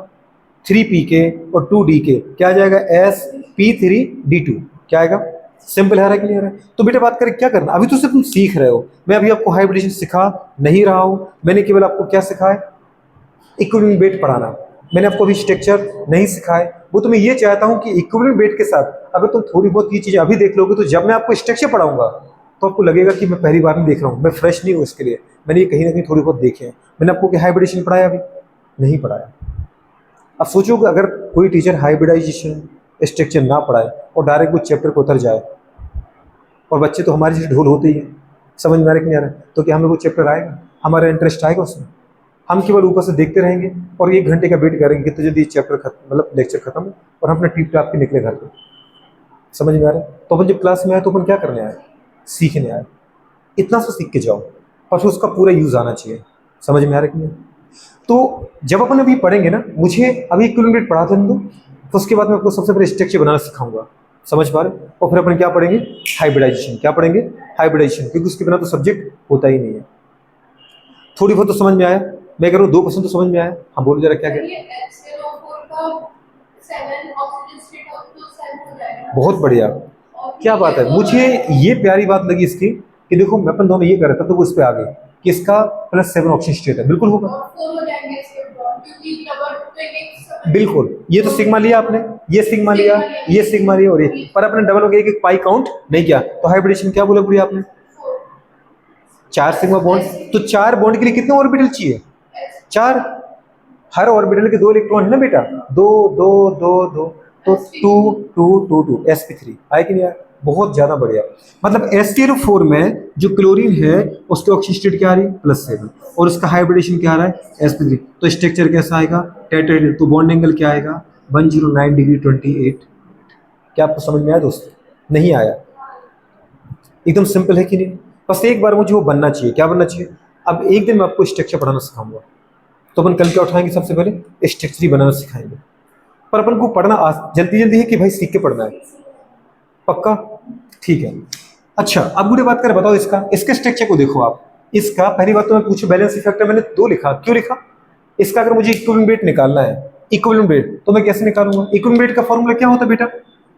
S1: 3 p के और 2 d के, क्या आ जाएगा? sp3d2। क्या आएगा? सिंपल है कि नहीं है? तो बेटा बात करें क्या करना, अभी तो सिर्फ तुम सीख रहे हो, मैं अभी आपको हाइब्रिडेशन सिखा नहीं रहा हूं। मैंने केवल आपको क्या सिखाया? इक्विवेलेंट वेट पढ़ाना। मैंने आपको अभी स्ट्रक्चर नहीं सिखाए। वो तो मैं ये चाहता हूं कि इक्विवेलेंट वेट के साथ अगर तुम थोड़ी बहुत ये चीजें अभी देख लोगे, तो जब मैं आपको स्ट्रक्चर पढ़ाऊंगा तो आपको लगेगा कि मैं पहली बार नहीं देख रहा हूँ, मैं फ्रेश नहीं हूँ इसके लिए, मैंने ये कहीं ना कहीं थोड़ी बहुत देखे हैं। मैंने आपको क्या हाइब्रिडेशन पढ़ाया? अभी नहीं पढ़ाया। अब सोचो कि अगर कोई टीचर हाइब्रिडाइजेशन स्ट्रक्चर ना पढ़ाए और डायरेक्ट वो चैप्टर को उतर जाए, और बच्चे तो हमारे जैसे ढोल होते ही हैं, समझ में आ रहा है कि नहीं आ रहा है? तो क्या हमें वो चैप्टर आएगा? हमारा इंटरेस्ट आएगा उसमें? हम केवल ऊपर से देखते रहेंगे और 1 घंटे का वेट करेंगे कितने जल्दी चैप्टर खत्म, मतलब लेक्चर खत्म हो और हम अपने टिप टाप के निकले घर पे। समझ में आ रहा है? तो अपन जब क्लास में आए तो अपन क्या करने आए? सीखने आए। इतना सा सीख के जाओ, और फिर उसका पूरा यूज आना चाहिए। समझ में आ रहा है कि नहीं? तो जब अपन अभी पढ़ेंगे ना, मुझे अभी इक्विवेलेंट पढ़ा देने दो, तो उसके बाद मैं आपको सबसे पहले स्ट्रक्चर बनाना सिखाऊंगा। समझ पा रहे? और फिर अपन क्या पढ़ेंगे? हाइब्रिडाइजेशन। क्या पढ़ेंगे? हाइब्रिडाइजेशन, क्योंकि उसके बिना तो सब्जेक्ट होता ही नहीं है। थोड़ी बहुत तो समझ में आया? मैं कह रहा हूँ 2% तो समझ में आया। हाँ बोलो जरा क्या कह। बहुत बढ़िया, क्या बात है। मुझे ये प्यारी बात लगी इसकी कि देखो मैं अपन दोनों ये कर रहे थे तो वो इस पे आ गए कि इसका +7 ऑप्शन स्टेट है। बिल्कुल होगा, बिल्कुल। ये तो सिग्मा लिया आपने, ये सिग्मा लिया, ये सिग्मा लिया, और ये पर अपने डबल हो गया कि पाई काउंट नहीं किया। तो हाइब्रिडेशन क्या बोला पूरी आपने? 4 सिग्मा बॉन्ड। तो 4 बॉन्ड के लिए कितने ऑर्बिटल चाहिए? 4। हर ऑर्बिटल के 2 इलेक्ट्रॉन है ना बेटा, 2 2 2 2, तो 2 2 2 2 sp3 आए कि नहीं आया? बहुत ज्यादा बढ़िया। मतलब sp4 में जो क्लोरीन है उसके ऑक्सीजन स्टेट क्या आ रही है? +7, और उसका हाइब्रिडेशन क्या आ रहा है? sp3। तो स्ट्रक्चर कैसा आएगा? टेट्राहेड्रल। तो बॉन्ड एंगल क्या आएगा? 109 डिग्री 28। क्या आपको समझ में आया दोस्तों? नहीं आया? एकदम सिंपल है कि नहीं? बस एक बार मुझे वो बनना चाहिए। क्या बनना चाहिए? अब एक दिन मैं आपको स्ट्रक्चर पढ़ाना सिखाऊंगा, तो अपन कल क्या उठाएंगे? सबसे पहले स्ट्रक्चर ही बनाना सिखाएंगे। पर अपन को पढ़ना जल्दी जल्दी है कि भाई सीख के पढ़ना है? पक्का? ठीक है। अच्छा, अब मुझे बात करें, बताओ इसका, इसके स्ट्रक्चर को देखो आप। इसका पहली बात तो मैं पूछूं, बैलेंस इफेक्टर मैंने 2 लिखा, क्यों लिखा? इसका अगर मुझे इक्विवेलेंट वेट निकालना है, इक्विवेलेंट वेट, तो मैं कैसे निकालूंगा? इक्विवेलेंट वेट का फॉर्मूला क्या होता है बेटा?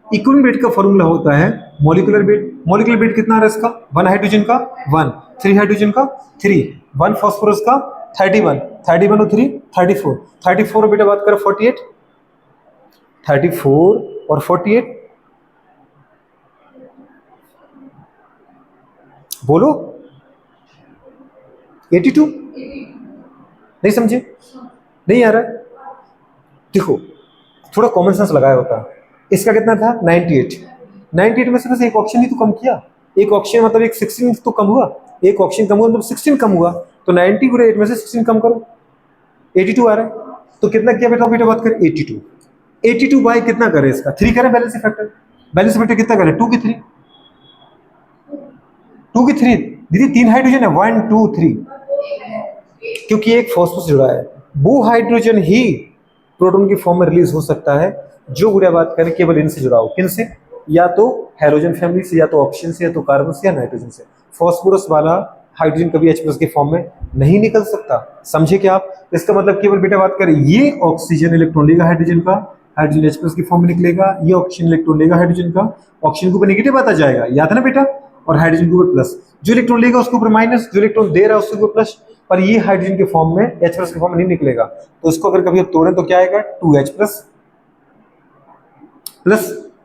S1: इक्विवेलेंट वेट का फॉर्मूला होता है मॉलिक्यूलर वेट। मॉलिक्यूलर वेट कितना आ रहा है इसका? 1 हाइड्रोजन का 1, 3 हाइड्रोजन का 3, 1 फास्फोरस का 31, 31 और 3 34, 34 और बेटा बात करें 48, 34 और 48, बोलो 82, नहीं समझे? नहीं आ रहा है? देखो, थोड़ा कॉमन सेंस लगाया होता है। इसका कितना था? 98, 98 में से बस एक ऑप्शन ही तो कम किया। एक ऑप्शन मतलब एक 16 तो कम हुआ, एक ऑप्शन कम हुआ मतलब 16 कम हुआ, तो 90 गुणे 8 में से 16 कम करो, 82 आ रहा है। तो कितना किया बेटा? बेटा बात करें 82, 82 बाई कितना करे इसका? 3 करें बैलेंस फैक्टर। बैलेंस फैक्टर कितना करें? 2 की 3, 2 की 3 दीदी, 3 हाइड्रोजन है, 1 2 3, क्योंकि एक फॉस्फोरस जुड़ा है। वो हाइड्रोजन ही प्रोटॉन की फॉर्म में रिलीज हो सकता है जो गुड़िया बात करें केवल इनसे जुड़ा हो। किन से? या तो हैलोजन फैमिली से, या तो ऑक्सीजन से, या तो कार्बन से, या नाइट्रोजन से। फॉस्फोरस वाला हाइड्रोजन कभी H+ के फॉर्म में नहीं निकल सकता, समझे क्या आप? इसका मतलब केवल बेटा बात करें, ये ऑक्सीजन इलेक्ट्रॉन लेगा हाइड्रोजन का, हाइड्रोजन H+ की फॉर्म में निकलेगा, ये ऑक्सीजन इलेक्ट्रॉन लेगा हाइड्रोजन का, ऑक्सीजन के ऊपर नेगेटिव आता जाएगा, याद है ना बेटा? और हाइड्रोजन के ऊपर प्लस, जो इलेक्ट्रॉन लेगा उसके ऊपर माइनस, जो इलेक्ट्रॉन दे रहा है उसके ऊपर प्लस, पर ये हाइड्रोजन के फॉर्म में H+ के फॉर्म में नहीं निकलेगा। तो इसको अगर कभी आप तोड़ें तो क्या आएगा? 2H+ प्लस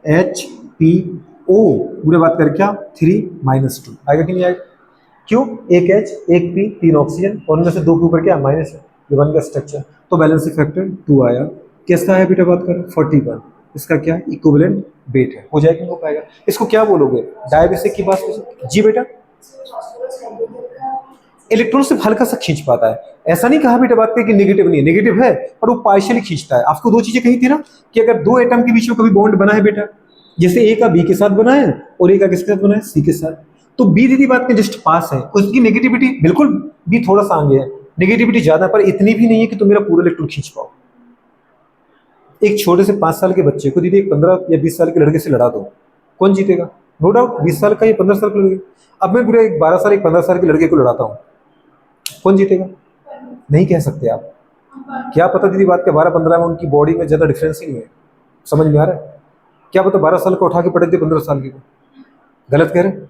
S1: HPO, पूरे बात कर क्या? 3 - 2 आएगा कि नहीं आएगा? क्यों? एक H, एक P, 3 ऑक्सीजन, और उनमें से 2 के ऊपर क्या? माइनस है, ये 1 का स्ट्रक्चर, तो बैलेंस फैक्टर 2 आया। किसका है बेटा बात कर? 41, इसका क्या? इक्विवेलेंट वेट है। हो जाएगा, हो पाएगा? इसको क्या बोलोगे? डायबिसिक की बात कर। जी बेटा, इलेक्ट्रॉन सिर्फ हल्का सा खींच पाता है, ऐसा नहीं कहा बेटा बात कर कि नेगेटिव नहीं है, नेगेटिव है पर वो पार्शियली खींचता है। आपको 2 चीजें कही थी ना कि अगर 2 एटम के बीच में कभी बॉन्ड बना है बेटा, जैसे ए का बी के साथ बना है और ए का किसके साथ बना है? सी के साथ, तो बी दीदी बात में जस्ट पास है, उसकी नेगेटिविटी बिल्कुल बी थोड़ा सा आगे है, नेगेटिविटी ज्यादा, पर इतनी भी नहीं है कि तुम मेरा पूरा इलेक्ट्रॉन खींच पाओ। एक छोटे से 5 साल के बच्चे को दीदी एक 15 या 20 साल के लड़के से लड़ा दो, कौन जीतेगा? नो डाउट 20 साल का या 15 साल का लड़का। अब मैं पूरे एक 12 साल एक 15 साल के लड़के को लड़ाता हूँ, कौन जीतेगा? नहीं कह सकते आप। क्या पता दीदी बात के 12-15 में उनकी बॉडी में ज्यादा डिफरेंस ही नहीं है, समझ में आ रहा है? क्या पता 12 साल को उठा के पटक दे 15 साल के को, गलत कह रहे हैं,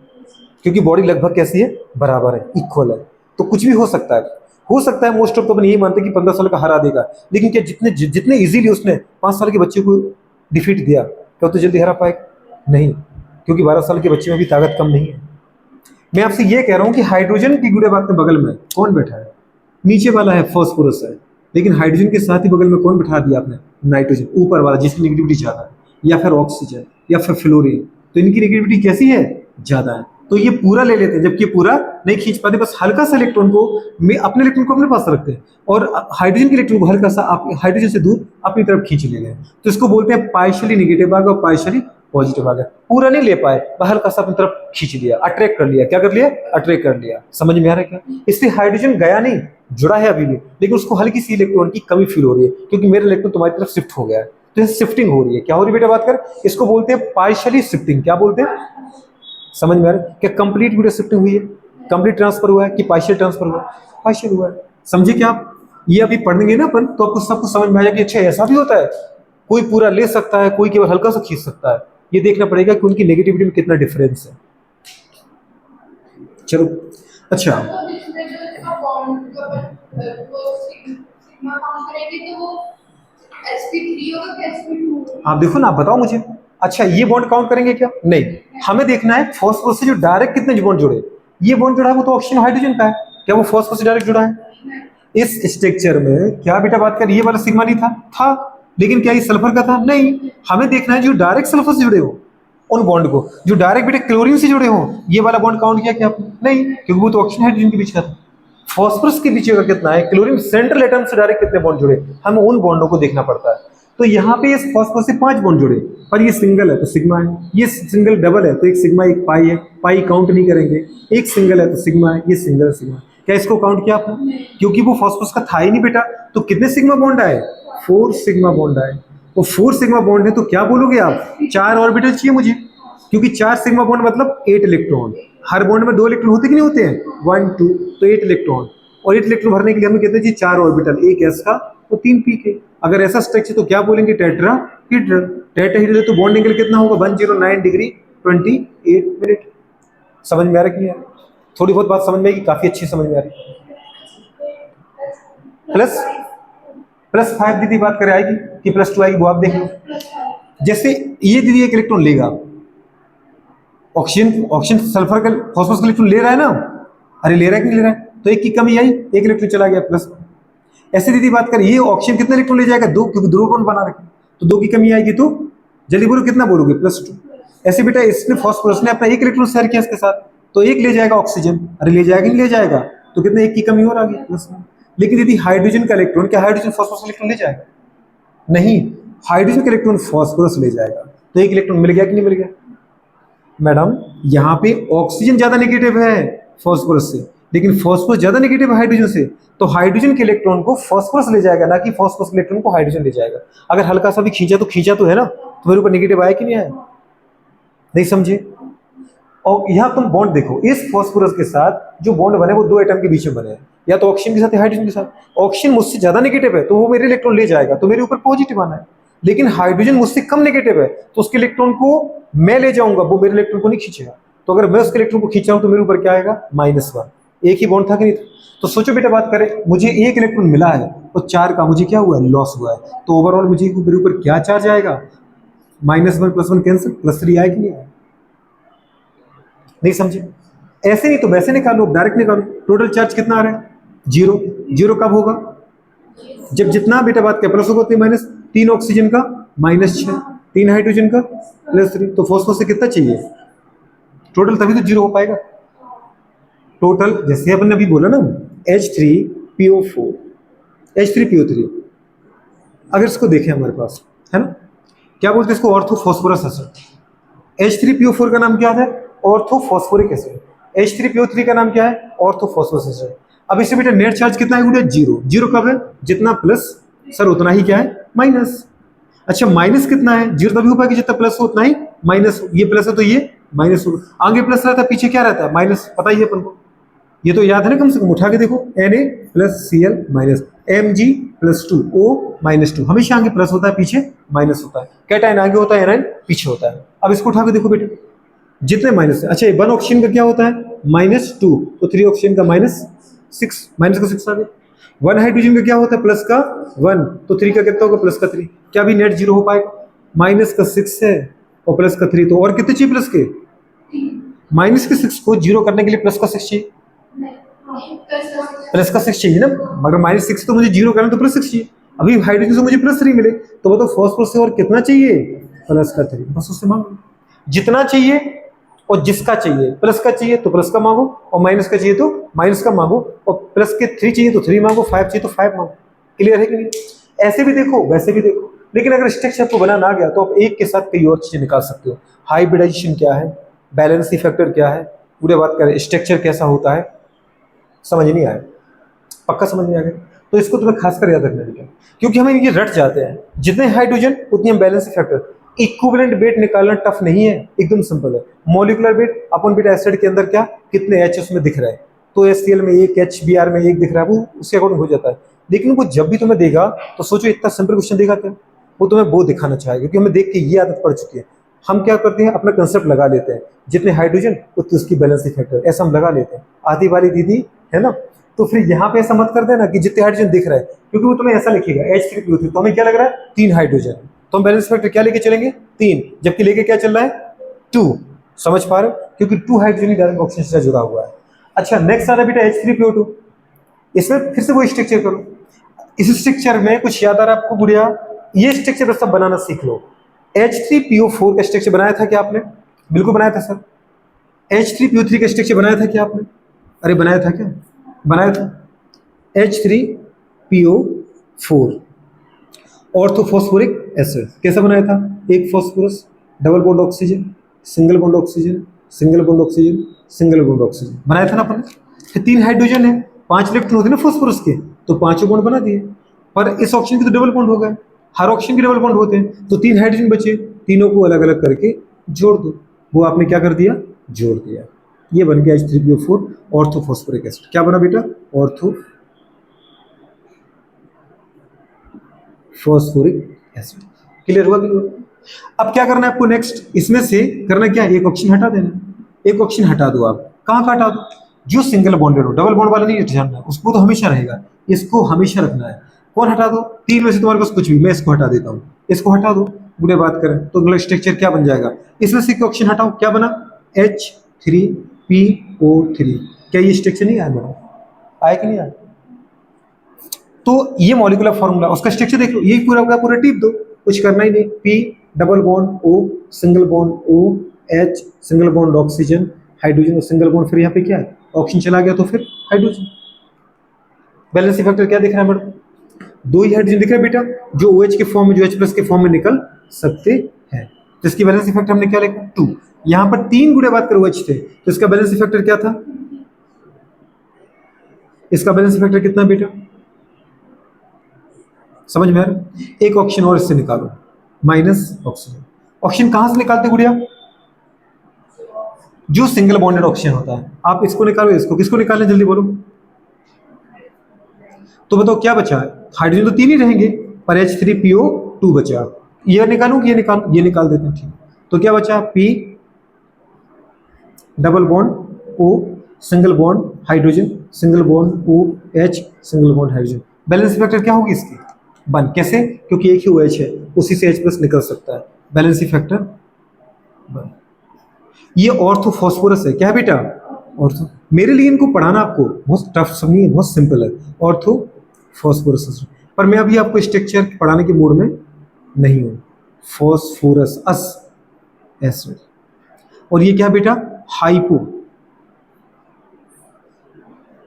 S1: क्योंकि बॉडी लगभग कैसी है? बराबर है, इक्वल है, तो कुछ भी हो सकता है। हो सकता है मोस्ट ऑफ तो अपन यही मानते हैं कि 15 साल का हरा देगा, लेकिन क्या जितने इजीली उसने 5 साल के बच्चे को डिफीट दिया, क्या तो जल्दी हरा पाएगा? नहीं, क्योंकि 12 साल के बच्चे में भी ताकत कम नहीं है। मैं आपसे ये कह रहा हूं कि हाइड्रोजन की गुड़े बात में बगल में कौन बैठा है? नीचे वाला है फॉस्फोरस है, लेकिन हाइड्रोजन के साथ ही बगल में कौन बैठा दिया आपने? नाइट्रोजन, ऊपर वाला जिसकी नेगेटिविटी ज्यादा है, या फिर ऑक्सीजन, या फिर फ्लोरीन, तो इनकी नेगेटिविटी कैसी है? ज्यादा है, तो ये पूरा ले लेते हैं, जबकि ये पूरा नहीं खींच पाते, बस हल्का सा इलेक्ट्रॉन को अपने इलेक्ट्रॉन को अपने पास रखते हैं और हाइड्रोजन के इलेक्ट्रॉन को हल्का सा हाइड्रोजन से दूर अपनी तरफ खींच ले गए, तो इसको बोलते हैं पार्शियली नेगेटिव आ गया और पार्शियली पॉजिटिव आ गया। पूरा नहीं ले पाए, हल्का सा अपनी तरफ खींच लिया, अट्रैक्ट कर लिया। क्या कर लिया? अट्रैक्ट कर लिया। समझ में आ रहा है क्या? इससे हाइड्रोजन गया नहीं, जुड़ा है अभी भी, लेकिन उसको हल्की सी इलेक्ट्रॉन की कमी फील हो रही है, क्योंकि मेरा इलेक्ट्रॉन तुम्हारी तरफ शिफ्ट हो गया है, तो शिफ्टिंग हो रही है। क्या हो रही है बेटा बात कर? इसको बोलते हैं पार्शियली शिफ्टिंग। क्या बोलते हैं? समझ में आ रहा है क्या? कंप्लीट वीडियो शिफ्टिंग हुई है, कंप्लीट ट्रांसफर हुआ है कि पार्शियल ट्रांसफर हुआ है? पार्शियल हुआ है। समझे क्या आप? ये अभी पढ़ेंगे ना अपन, तो आपको सब कुछ समझ में आएगा कि अच्छा ऐसा भी होता है, कोई पूरा ले सकता है, कोई केवल हल्का सा खींच सकता है। ये देखना पड़ेगा कि उनकी नेगेटिविटी में कितना डिफरेंस है। चलो अच्छा, आप देखो ना, आप बताओ मुझे। अच्छा, ये बॉन्ड काउंट करेंगे क्या? नहीं, हमें देखना है फॉस्फोरस से जो डायरेक्ट कितने बॉन्ड जुड़े। ये बॉन्ड जुड़ा है वो तो ऑक्सीजन हाइड्रोजन का है, क्या वो फॉस्फोरस से डायरेक्ट जुड़ा है? इस स्ट्रक्चर में क्या बेटा बात कर, ये वाला सिग्मा नहीं था, लेकिन क्या ये सल्फर का था? नहीं, हमें देखना है जो डायरेक्ट सल्फर से जुड़े हो उन बॉन्ड को, जो डायरेक्ट बेटा क्लोरीन से जुड़े हो। ये वाला बॉन्ड काउंट किया क्या आपने? नहीं, क्योंकि वो तो ऑक्सीजन हाइड्रोजन के बीच का था। फॉस्फोरस के बीच का कितना है? क्लोरीन सेंट्रल एटम से डायरेक्ट कितने बॉन्ड जुड़े, हमें उन बॉन्डों को देखना पड़ता है। तो यहाँ पे इस फॉस्फोरस से 5 बॉन्ड जुड़े, पर ये सिंगल है तो सिग्मा है, ये सिंगल डबल है तो एक सिग्मा एक पाई है, पाई काउंट नहीं करेंगे। एक सिंगल है तो सिग्मा है, ये सिंगल सिग्मा। क्या इसको काउंट किया आपने? क्योंकि वो फॉस्फोरस का था ही नहीं बेटा, तो कितने सिग्मा बॉन्ड आए? 4 सिग्मा बॉन्ड आए। वो 4 सिग्मा बॉन्ड है, तो क्या बोलोगे आप? 4 ऑर्बिटल चाहिए मुझे, क्योंकि 4 सिग्मा बॉन्ड मतलब 8 इलेक्ट्रॉन, हर बॉन्ड में 2 इलेक्ट्रॉन होते कि नहीं होते हैं, 1 2, तो 8 इलेक्ट्रॉन, और 8 इलेक्ट्रॉन भरने के लिए हमें कहते हैं जी 4 ऑर्बिटल, एक एस का तो 3 पी के। अगर ऐसा स्ट्रक्चर तो क्या बोलेंगे, टेट्राहीड्रल। टेट्राहीड्रल तो बॉन्ड एंगल कितना होगा, 109 डिग्री 28 मिनट। समझ में आ रहा कि नहीं आ रहा? थोड़ी बहुत बात समझ में आएगी, काफी अच्छी समझ में आ रही। प्लस +5 दीदी बात करें आएगी कि +2 आएगी, वो आप देख लो। जैसे ये दीदी एक इलेक्ट्रॉन लेगा, ऑक्सीजन सल्फर का फॉस्फोरस का इलेक्ट्रॉन ले रहा है ना, अरे ले रहा है कि नहीं ले रहा है, तो एक की कमी आई, एक इलेक्ट्रॉन चला गया प्लस। ऐसे दीदी बात करें, ये ऑक्सीजन कितने इलेक्ट्रॉन ले जाएगा, 2, क्योंकि 2 बॉन्ड बना रखे, तो 2 की कमी आएगी तो जल्दी बोलो कितना बोलोगे, +2। ऐसे बेटा इसने फॉस्फोरस ने अपना एक इलेक्ट्रॉन शेयर किया इसके साथ, तो एक ले जाएगा ऑक्सीजन, अरे ले जाएगा नहीं ले जाएगा, तो कितने, एक की कमी और आ गई प्लस में। लेकिन यदि हाइड्रोजन का इलेक्ट्रॉन, क्या हाइड्रोजन फॉस्फोरस इलेक्ट्रॉन ले जाएगा, नहीं, हाइड्रोजन का इलेक्ट्रॉन फॉस्फोरस ले जाएगा, तो एक इलेक्ट्रॉन मिल गया कि नहीं मिल गया। मैडम यहाँ पे ऑक्सीजन ज्यादा नेगेटिव है फॉस्फोरस से, लेकिन फॉस्फोरस ज्यादा नेगेटिव है हाइड्रोजन से, तो हाइड्रोजन के इलेक्ट्रॉन को फॉस्फोरस ले जाएगा, ना कि फॉस्फोरस के इलेक्ट्रॉन को हाइड्रोजन ले जाएगा। अगर हल्का सा भी खींचा तो है ना, तो मेरे ऊपर नेगेटिव आया कि नहीं आया, नहीं समझे। और यहाँ तुम बॉन्ड देखो, इस फॉस्फोरस के साथ जो बॉन्ड बने वो 2 एटम के बीच में बने हैं, या तो ऑक्सीजन के साथ या हाइड्रोजन के साथ। ऑक्सीजन मुझसे ज्यादा नेगेटिव है तो वो मेरे इलेक्ट्रॉन ले जाएगा, तो मेरे ऊपर पॉजिटिव आना है। लेकिन हाइड्रोजन मुझसे कम नेगेटिव है तो उसके इलेक्ट्रॉन को मैं ले जाऊंगा, वो मेरे इलेक्ट्रॉन को नहीं खींचेगा। तो अगर मैं उसके इलेक्ट्रॉन को खींचा हूं तो मेरे ऊपर क्या आएगा, -1। एक ही बॉन्ड था कि नहीं था। तो सोचो बेटा बात करें, मुझे एक इलेक्ट्रॉन मिला है और 4 का मुझे क्या हुआ है, लॉस हुआ है, तो ओवरऑल मुझे मेरे ऊपर क्या चार्ज आएगा, -1 +1 कैंसिल, +3 आएगा कि नहीं आएगा, नहीं समझे। ऐसे नहीं तो वैसे निकालो, डायरेक्ट निकालो, टोटल चार्ज कितना आ रहा है, 0। 0 कब होगा, जब जितना बेटा बात क्या प्लस होगा उतनी माइनस, 3 ऑक्सीजन का -6, 3 हाइड्रोजन का +3, तो फॉस्फोरस से कितना चाहिए टोटल, तभी तो 0 हो पाएगा टोटल। जैसे अपन ने अभी बोला ना H3PO4, H3PO3, अगर इसको देखें हमारे पास है ना, क्या बोलते हैं इसको, ऑर्थोफॉस्फोरस एसिड। H3PO4 का नाम क्या है, ऑर्थोफॉस्फोरिक एसिड। H3PO3 का नाम क्या है, ऑर्थोफॉस्फोरस एसिड। अब इससे बेटा नेट चार्ज कितना है, 0। 0 कब है, जितना प्लस सर उतना ही क्या है, माइनस। अच्छा माइनस कितना है, 0 तभी हो पाएगा जितना प्लस हो उतना ही माइनस, ये प्लस है तो ये माइनस होगा। आगे प्लस रहता है पीछे क्या रहता है, माइनस, पता ही है अपन को, ये तो याद है ना, कम से कम उठा के देखो, Na+Cl- Mg+2O-2, हमेशा आगे प्लस होता है पीछे माइनस होता है, कैटायन आगे होता है एनायन पीछे होता है। अब इसको उठा के देखो बेटे, जितने माइनस है, अच्छा 1 ऑक्सीजन का क्या होता है, -2, तो 3 ऑक्सीजन का -6, माइनस का 6 आ गया। 1 हाइड्रोजन का क्या होता है, प्लस का 1, तो 3 का कितना होगा, प्लस का 3। क्या भी नेट 0 हो पाएगा, माइनस का 6 है और प्लस का 3, तो और कितने चाहिए प्लस के, माइनस के 6 को 0 करने के लिए प्लस का 6 चाहिए, प्लस का 6 चाहिए ना, मगर -6 तो मुझे 0 करना तो +6 चाहिए। अभी हाइड्रोजन से मुझे +3 मिले, तो वो तो फॉस्फोरस से और कितना चाहिए, प्लस का 3, बस उससे मांगो जितना चाहिए, और जिसका चाहिए प्लस का चाहिए तो प्लस का मांगो, और माइनस का चाहिए तो माइनस का मांगो, और प्लस के 3 चाहिए तो 3 मांगो, 5 चाहिए तो 5 मांगो। क्लियर है कि नहीं, ऐसे भी देखो वैसे भी देखो। लेकिन अगर स्ट्रक्चर आपको बनाना आ गया तो आप एक के साथ कई और चीजें निकाल सकते हो। हाइब्रिडाइजेशन क्या है, बैलेंस फैक्टर क्या है, पूरे बात करें स्ट्रक्चर कैसा होता है, समझ नहीं आया, पक्का समझ में आ गया। तो इसको तुम्हें खासकर याद रखना है, क्योंकि हमें ये रट जाते हैं, जितने हाइड्रोजन उतनी हम बैलेंस फैक्टर। इक्विवेलेंट वेट निकालना टफ नहीं है, एकदम सिंपल है। मॉलिक्यूलर वेट अपन बेटा एसिड के अंदर क्या कितने H उसमें दिख रहा है, तो HCl में 1, HBr में 1 दिख रहा है, वो उसके अकॉर्डिंग हो जाता है। लेकिन वो जब भी तुम्हें देगा तो सोचो इतना सिंपल क्वेश्चन देगा क्या, वो तुम्हें वो दिखाना चाहेगा, क्योंकि हमें देख के ये आदत पड़ चुकी है। हम क्या करते हैं, अपना कंसेप्ट लगा लेते हैं, जितने हाइड्रोजन उतनी उसकी बैलेंस फैक्टर, ऐसा हम लगा लेते हैं। आधी वाली दीदी है ना, तो फिर यहाँ पे ऐसा मत कर देना कि जितने हाइड्रोजन दिख रहा है, क्योंकि वो तुम्हें ऐसा लिखेगा H3PO3, तो हमें क्या लग रहा है 3 हाइड्रोजन, तो हम बैलेंस फैक्टर क्या लेके चलेंगे 3, जबकि लेके क्या चल रहा है 2। समझ पा रहे हो, क्योंकि 2 हाइड्रोजन ही डायरेक्ट ऑक्सीजन से जुड़ा हुआ है। अच्छा नेक्स्ट आ रहा है बेटा H3PO2, इसमें फिर से वो स्ट्रक्चर करो। इस स्ट्रक्चर में कुछ याद आ रहा है आपको गुड़िया, ये स्ट्रक्चर सब बनाना सीख लो। H3PO4 का स्ट्रक्चर बनाया था क्या आपने, बिल्कुल बनाया था सर। H3PO3 का स्ट्रक्चर बनाया था क्या आपने, अरे बनाया था क्या, बनाया था। H3PO4 ऑर्थोफॉस्फोरिक एसिड कैसा बनाया था, एक phosphorus, double bond oxygen, single bond oxygen, single bond oxygen, single bond oxygen, बनाया था ना अपन। 3 हाइड्रोजन है, 5 इलेक्ट्रॉन होते ना फॉस्फोरस के, तो 5 बॉन्ड बना दिए। पर इस ऑक्सीजन के तो डबल बॉन्ड हो गए, हर ऑक्सीजन के डबल बॉन्ड होते हैं, तो 3 हाइड्रोजन बचे, तीनों को अलग अलग करके जोड़ दो, वो आपने क्या कर दिया, जोड़ दिया। ये बन गया H3PO4 ऑर्थोफॉस्फोरिक एसिड। क्या बना बेटा, ऑर्थोफॉस्फोरिक एसिड। क्लियर हुआ, क्लियर। अब क्या करना है आपको नेक्स्ट, इसमें से करना क्या, एक ऑक्सीजन हटा देना। एक ऑक्सीजन हटा दो आप, कहाँ का हटा दो, जो सिंगल बॉन्डेड हो, डबल बॉन्ड वाला नहीं हटाना, उसको तो हमेशा रहेगा, इसको हमेशा रखना है। कौन हटा दो, तीन में से तुम्हारे पास कुछ भी, मैं इसको हटा देता हूँ, इसको हटा दो। बुरे बात करें तो अगला स्ट्रक्चर क्या बन जाएगा, इसमें से ऑक्सीजन हटाओ, क्या बना, H3PO3। क्या ये स्ट्रक्चर नहीं आया मेरा, आया कि नहीं आया। तो ये मॉलिक्यूलर फॉर्मूला, उसका स्ट्रक्चर देख लो, यही पूरा होगा, पूरा टिप दो, कुछ करना ही नहीं। P double bond O single bond O H single bond oxygen hydrogen single bond, फिर यहाँ पे क्या है, ऑक्सीजन चला गया तो फिर हाइड्रोजन। बैलेंस फैक्टर क्या दिख रहा है मैडम, दो ही हाइड्रोजन दिख रहा है बेटा, जो OH के फॉर्म में, जो H+ के फॉर्म में निकल सकते हैं। तो इसकी बैलेंस फैक्टर हमने क्या लिखा, 2। यहाँ पर 3 गुणे बात करो OH थे, तो इसका बैलेंस फैक्टर क्या था, इसका बैलेंस फैक्टर कितना बेटा, समझ में आ रहा। एक ऑक्सीजन और इससे निकालो, माइनस ऑक्सीजन। ऑक्सीजन कहां से निकालते गुड़िया, जो सिंगल बॉन्डेड ऑक्सीजन होता है। आप इसको निकालो, इसको, किसको निकालें जल्दी बोलो। तो बताओ क्या बचा है, हाइड्रोजन तो 3 ही रहेंगे, पर H3PO2 बचा। ये निकालूं कि ये निकालूं, ये निकाल देते हैं, ठीक। तो क्या बचा, P double bond O single bond hydrogen single bond O H single bond hydrogen. Balance factor क्या होगी इसकी, 1। कैसे, क्योंकि एक ही OH है, उसी से H+ निकल सकता है, बैलेंस फैक्टर 1। ये ऑर्थोफॉस्फोरस है, क्या है बेटा, ऑर्थो। मेरे लिए इनको पढ़ाना आपको बहुत टफ समझिए, बहुत सिंपल है, ऑर्थोफॉस्फोरस। पर मैं अभी आपको स्ट्रक्चर पढ़ाने के मूड में नहीं हूँ। फॉस्फोरस अस एसिड, और ये क्या बेटा, हाइपो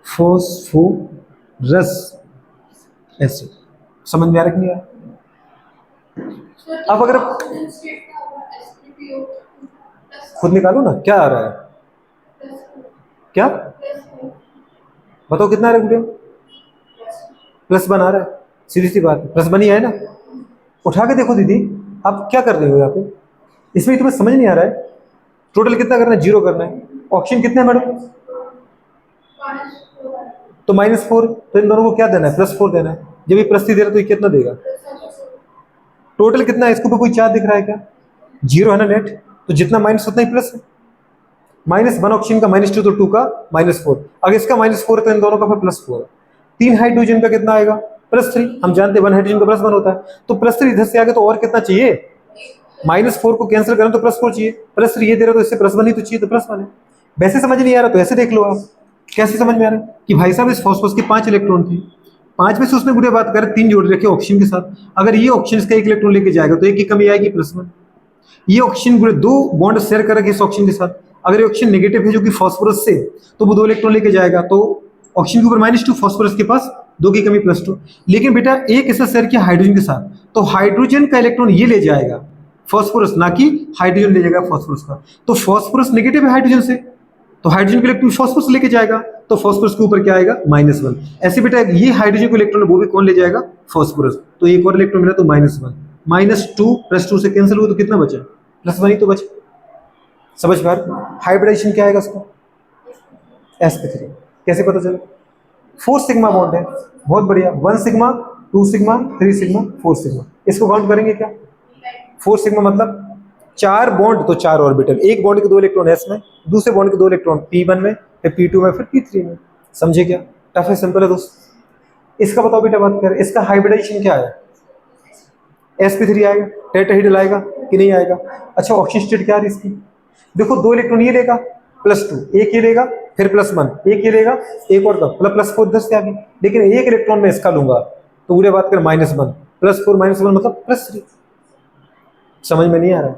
S1: फॉस्फोरस एसिड। समझ में आ रहा कि नहीं आ रहा। अब अगर खुद निकालो ना, क्या आ रहा है, क्या बताओ, कितना आ रहा है गुड़िया, +1 आ रहा है, सीधी सी बात है, +1 ही है ना। उठा के देखो दीदी, आप क्या कर रहे हो यहाँ पे, इसमें तुम्हें समझ नहीं आ रहा है। टोटल कितना करना है, 0 करना है। ऑक्सीजन कितने है मैडम, तो -4, तो इन दोनों को क्या देना है, +4 देना है। जब ये +3 दे रहा तो ये कितना देगा, टोटल कितना है, इसको कोई चार्ज दिख रहा है क्या, 0 है ना नेट, तो जितना माइनस उतना ही प्लस है। -1 ऑक्सीजन का, -2 तो 2 का -4, अगर इसका -4 है तो इन दोनों का फिर +4 है। 3 हाइड्रोजन का कितना आएगा, +3। हम जानते हैं 1 हाइड्रोजन का +1 होता है, तो +3 इधर से आगे तो और कितना चाहिए, -4 को कैंसिल करें तो +4 चाहिए, +3 ये दे रहा तो इससे +1 ही तो चाहिए, तो +1 है। वैसे समझ नहीं आ रहा तो ऐसे देख लो आप, कैसे समझ में आ रहा है कि भाई साहब इस फॉस्फोरस के 5 इलेक्ट्रॉन थे, 5 में से उसने बुढ़िया बात करें 3 जोड़ रखे ऑक्सीजन के साथ, अगर ये ऑक्सीजन इसका 1 इलेक्ट्रॉन लेके जाएगा तो 1 की कमी आएगी, +1। ये ऑक्सीजन पूरे 2 बॉन्ड शेयर कर रखे इस ऑक्सीजन के साथ, अगर ये ऑक्सीजन नेगेटिव है जो कि फॉस्फोरस से, तो वो 2 इलेक्ट्रॉन लेके जाएगा, तो ऑक्सीजन के ऊपर -2, फॉस्फोरस के पास 2 की कमी +2। लेकिन बेटा एक इसने शेयर किया हाइड्रोजन के साथ, तो हाइड्रोजन का इलेक्ट्रॉन ये ले जाएगा फॉस्फोरस, ना कि हाइड्रोजन ले जाएगा फॉस्फोरस का। तो फॉस्फोरस नेगेटिव है हाइड्रोजन से, तो हाइड्रोजन को इलेक्ट्रॉन फॉस्फोरस लेके जाएगा, तो फॉस्फोरस के ऊपर क्या आएगा, -1। ऐसे बेटा ये हाइड्रोजन को इलेक्ट्रॉन वो भी कौन ले जाएगा, फॉस्फोरस, तो एक और इलेक्ट्रॉन मिला तो -1, -2 +2 से कैंसिल हुआ तो कितना बचा, +1 ही तो बचा। समझ में आ रहा। हाइब्रिडाइजेशन क्या आएगा इसका, sp3। कैसे पता चला, 4 सिग्मा बॉन्ड है, बहुत बढ़िया, 1 सिग्मा 2 सिग्मा 3 सिग्मा 4 सिग्मा। इसको काउंट करेंगे क्या, 4 सिग्मा मतलब 4 बॉन्ड तो 4 ऑर्बिटल, एक बॉन्ड के 2 इलेक्ट्रॉन s में, दूसरे बॉन्ड के 2 इलेक्ट्रॉन p1 में, फिर p2 में, फिर p3 में। समझे क्या, टफ है सिंपल है दोस्त। इसका बताओ बेटा, बात करें इसका हाइब्रिडाइजेशन क्या है, sp3 आएगा, टेट्राहेड्रल आएगा कि नहीं आएगा। अच्छा ऑक्सीजन स्टेट क्या है इसकी, देखो 2 इलेक्ट्रॉन ये लेगा +2, एक ये लेगा फिर +1, एक ये लेगा, एक और का +4 10 से आगे, लेकिन एक इलेक्ट्रॉन में इसका लूंगा तो पूरे बात कर -1 +4 -1 मतलब +3। समझ में नहीं आ रहा है,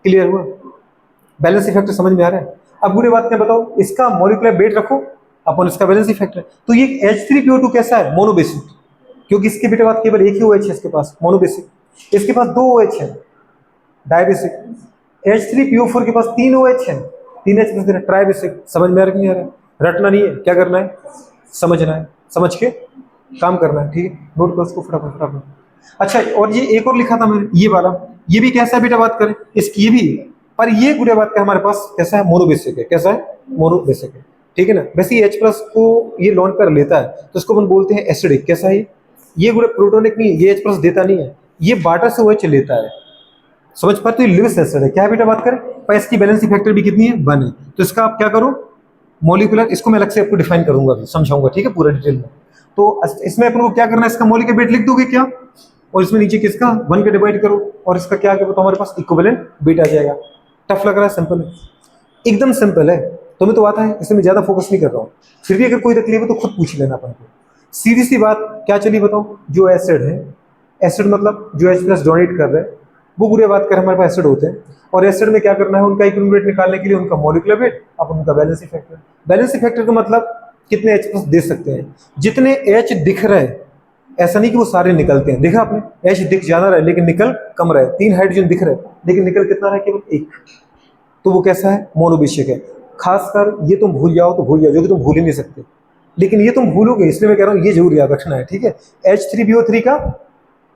S1: क्लियर हुआ, बैलेंस इफेक्ट समझ में आ रहा है। अब बुरी बात क्या बताओ, इसका मॉलिक्यूलर वेट रखो अपन इसका बैलेंस इफेक्ट है, तो ये H3PO2 कैसा है, मोनोबेसिक, क्योंकि इसके बेटे बात केवल एक ही OH है इसके पास, मोनोबेसिक। इसके पास 2 OH है, डायबेसिक। H3PO4 के पास 3 OH है, 3 H+, ट्राइबेसिक। समझ में आ रहा नहीं आ रहा, रटना नहीं है, क्या करना है, समझना है, समझ के काम करना है, ठीक है, नोट करो उसको फटाफट फटाफट। अच्छा और ये एक और लिखा था मैंने, ये वाला, ये भी कैसा है बेटा, बात करें इसकी, ये भी पर ये गुड़े बात का हमारे पास कैसा है, मोनोबेसिक है। कैसा है, मोनोबेसिक है, ठीक है ना। वैसे ही H प्लस को ये लॉन्च कर लेता है तो इसको अपन बोलते हैं एसिडिक। कैसा है ये गुड़े प्रोटोनिक नहीं है, ये H प्लस देता नहीं है, ये वाटर से OH लेता है। समझ पाते हो, लिविस एसिड है। क्या है बेटा बात करें, पर इसकी बैलेंसिंग फैक्टर भी कितनी है, 1 है। तो इसका आप क्या करो, मॉलिक्यूलर, इसको मैं अलग से आपको डिफाइन करूंगा, अभी समझाऊंगा, ठीक है, पूरा डिटेल में। तो इसमें अपन को क्या करना है, इसका मॉलिक्यूलर वेट लिख दोगे क्या, और इसमें नीचे किसका 1 के डिवाइड करो, और इसका क्या बताओ, हमारे पास इक्विवेलेंट वेट आ जाएगा। टफ लग रहा है, सिंपल है, एकदम सिंपल है, तुम्हें तो आता है, इसमें मैं ज्यादा फोकस नहीं कर रहा हूँ। फिर भी अगर कोई तकलीफ है तो खुद पूछ लेना अपन को। सीधी सी बात क्या चली बताओ, जो एसिड है, एसिड मतलब जो H प्लस डोनेट कर रहे हैं वो बुरे बात कर हमारे पास एसिड होते हैं, और एसिड में क्या करना है, उनका इक्विवेलेंट वेट निकालने के लिए उनका मॉलिक्यूलर वेट अब उनका बैलेंसिंग फैक्टर। बैलेंसिंग फैक्टर का मतलब कितने H प्लस दे सकते हैं, जितने H दिख रहे, ऐसा नहीं कि वो सारे निकलते हैं। देखा आपने, H दिख ज्यादा रहे लेकिन निकल कम रहे, 3 हाइड्रोजन दिख रहे लेकिन निकल कितना रहे, केवल 1, तो वो कैसा है, मोनोबेसिक है। खासकर ये तुम भूल जाओ तो भूल जाओ, जो कि तुम भूल ही नहीं सकते, लेकिन ये तुम भूलोगे, इसलिए मैं कह रहा हूँ ये जरूर याद रखना है, ठीक है। H3BO3 का,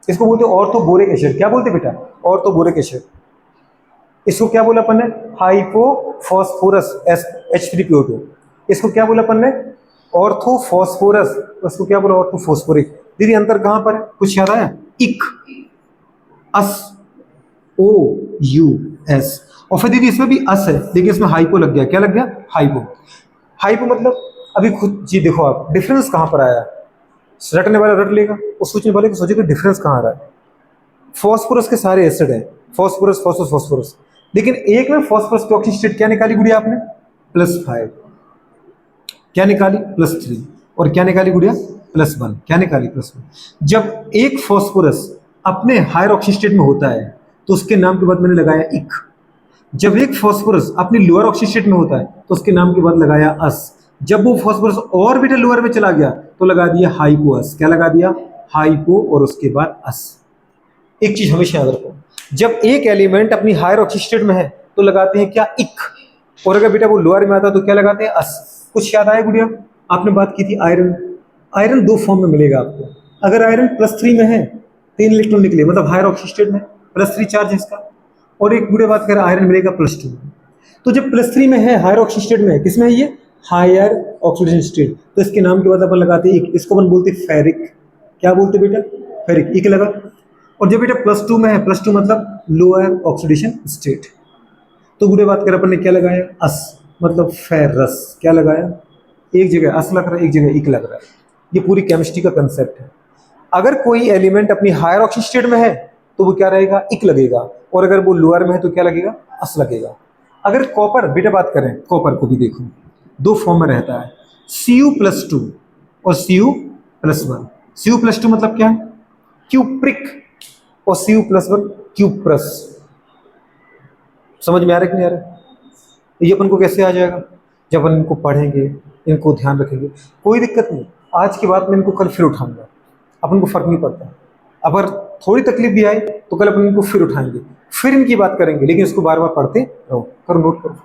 S1: इसको बोलते हैं ऑर्थोबोरिक एसिड। क्या बोलते बेटा, ऑर्थोबोरिक एसिड। इसको क्या बोला अपन ने, हाइपोफॉस्फोरस H3PO2। इसको क्या बोला अपन ने, ऑर्थोफॉस्फोरस। उसको क्या बोला, ऑर्थोफॉस्फोरिक। दीदी अंतर कहां पर है, कुछ याद आया, इक, अस, OUS। और फिर दीदी इसमें भी अस है लेकिन इसमें हाइपो लग गया। क्या लग गया, हाइपो। हाइपो मतलब अभी खुद जी देखो आप, डिफरेंस कहां पर आया, रटने वाला रट लेगा, और सोचने वाले को सोचेगा डिफरेंस कहां आ रहा है। फॉस्फोरस के सारे एसिड है, फॉस्फोरस फॉस्फोरस फॉस्फोरस, लेकिन एक में फॉस्फोरस की ऑक्सीजन स्टेट क्या निकाली गुड़िया आपने, +5, क्या निकाली, +3, और क्या निकाली गुड़िया, +1, क्या निकाली, +1। जब एक फॉस्फोरस अपने हायर ऑक्सीजन स्टेट में होता है तो उसके नाम के बाद मैंने लगाया इक। जब एक फॉस्फोरस अपनी लोअर ऑक्सीजन स्टेट में होता है तो उसके नाम के बाद लगाया अस। जब वो फॉस्फोरस और भी लोअर में चला गया तो लगा दिया हाइपो अस। क्या लगा दिया, हाइपो, और उसके बाद अस। एक चीज हमेशा याद रखो, जब एक एलिमेंट अपनी हायर ऑक्सीजन स्टेट में है तो लगाते हैं क्या, इक, और अगर बेटा वो लोअर में आता तो क्या लगाते हैं, अस। कुछ याद आया गुड़िया, आपने बात की थी आयरन। आयरन 2 फॉर्म में मिलेगा आपको। अगर आयरन +3 में है, 3 इलेक्ट्रॉन निकले, मतलब हायर ऑक्सीजन स्टेट में, +3 चार्ज है इसका। और एक गुड़िया बात करें, आयरन मिलेगा +2। तो जब +3 में है, हायर ऑक्सीजन स्टेट में है, किसमें है ये, हायर ऑक्सीजन स्टेट, तो इसके नाम के बाद अपन लगाते हैं इक। इसको अपन बोलते हैं फेरिक। क्या बोलते बेटा, फेरिक, इक लगा। और जब बेटा +2 में है, +2 मतलब लोअर ऑक्सीडेशन स्टेट, तो गुड़े बात कर अपन ने क्या लगाया, अस, मतलब फेरस। क्या लगाया, एक जगह अस लग रहा है, एक जगह इक लग रहा है। ये पूरी केमिस्ट्री का कंसेप्ट है। अगर कोई एलिमेंट अपनी हायर ऑक्सीजन स्टेट में है तो वो क्या रहेगा, इक लगेगा, और अगर वो लोअर में है तो क्या लगेगा, अस लगेगा। अगर कॉपर, बेटा बात करें कॉपर को भी देखो, 2 फॉर्म में रहता है, Cu+2 और Cu+1। Cu+2 मतलब क्या है, क्यूप्रिक, और Cu+1 क्यूप्रस। समझ में आ रहा है कि नहीं आ रहा, ये अपन को कैसे आ जाएगा, जब अपन इनको पढ़ेंगे, इनको ध्यान रखेंगे, कोई दिक्कत नहीं। आज की बात मैं इनको कल फिर उठाऊंगा, अपन को फर्क नहीं पड़ता। अगर थोड़ी तकलीफ भी आए तो कल अपन इनको फिर उठाएंगे, फिर इनकी बात करेंगे, लेकिन इसको बार बार पढ़ते रहो। करो, नोट करो।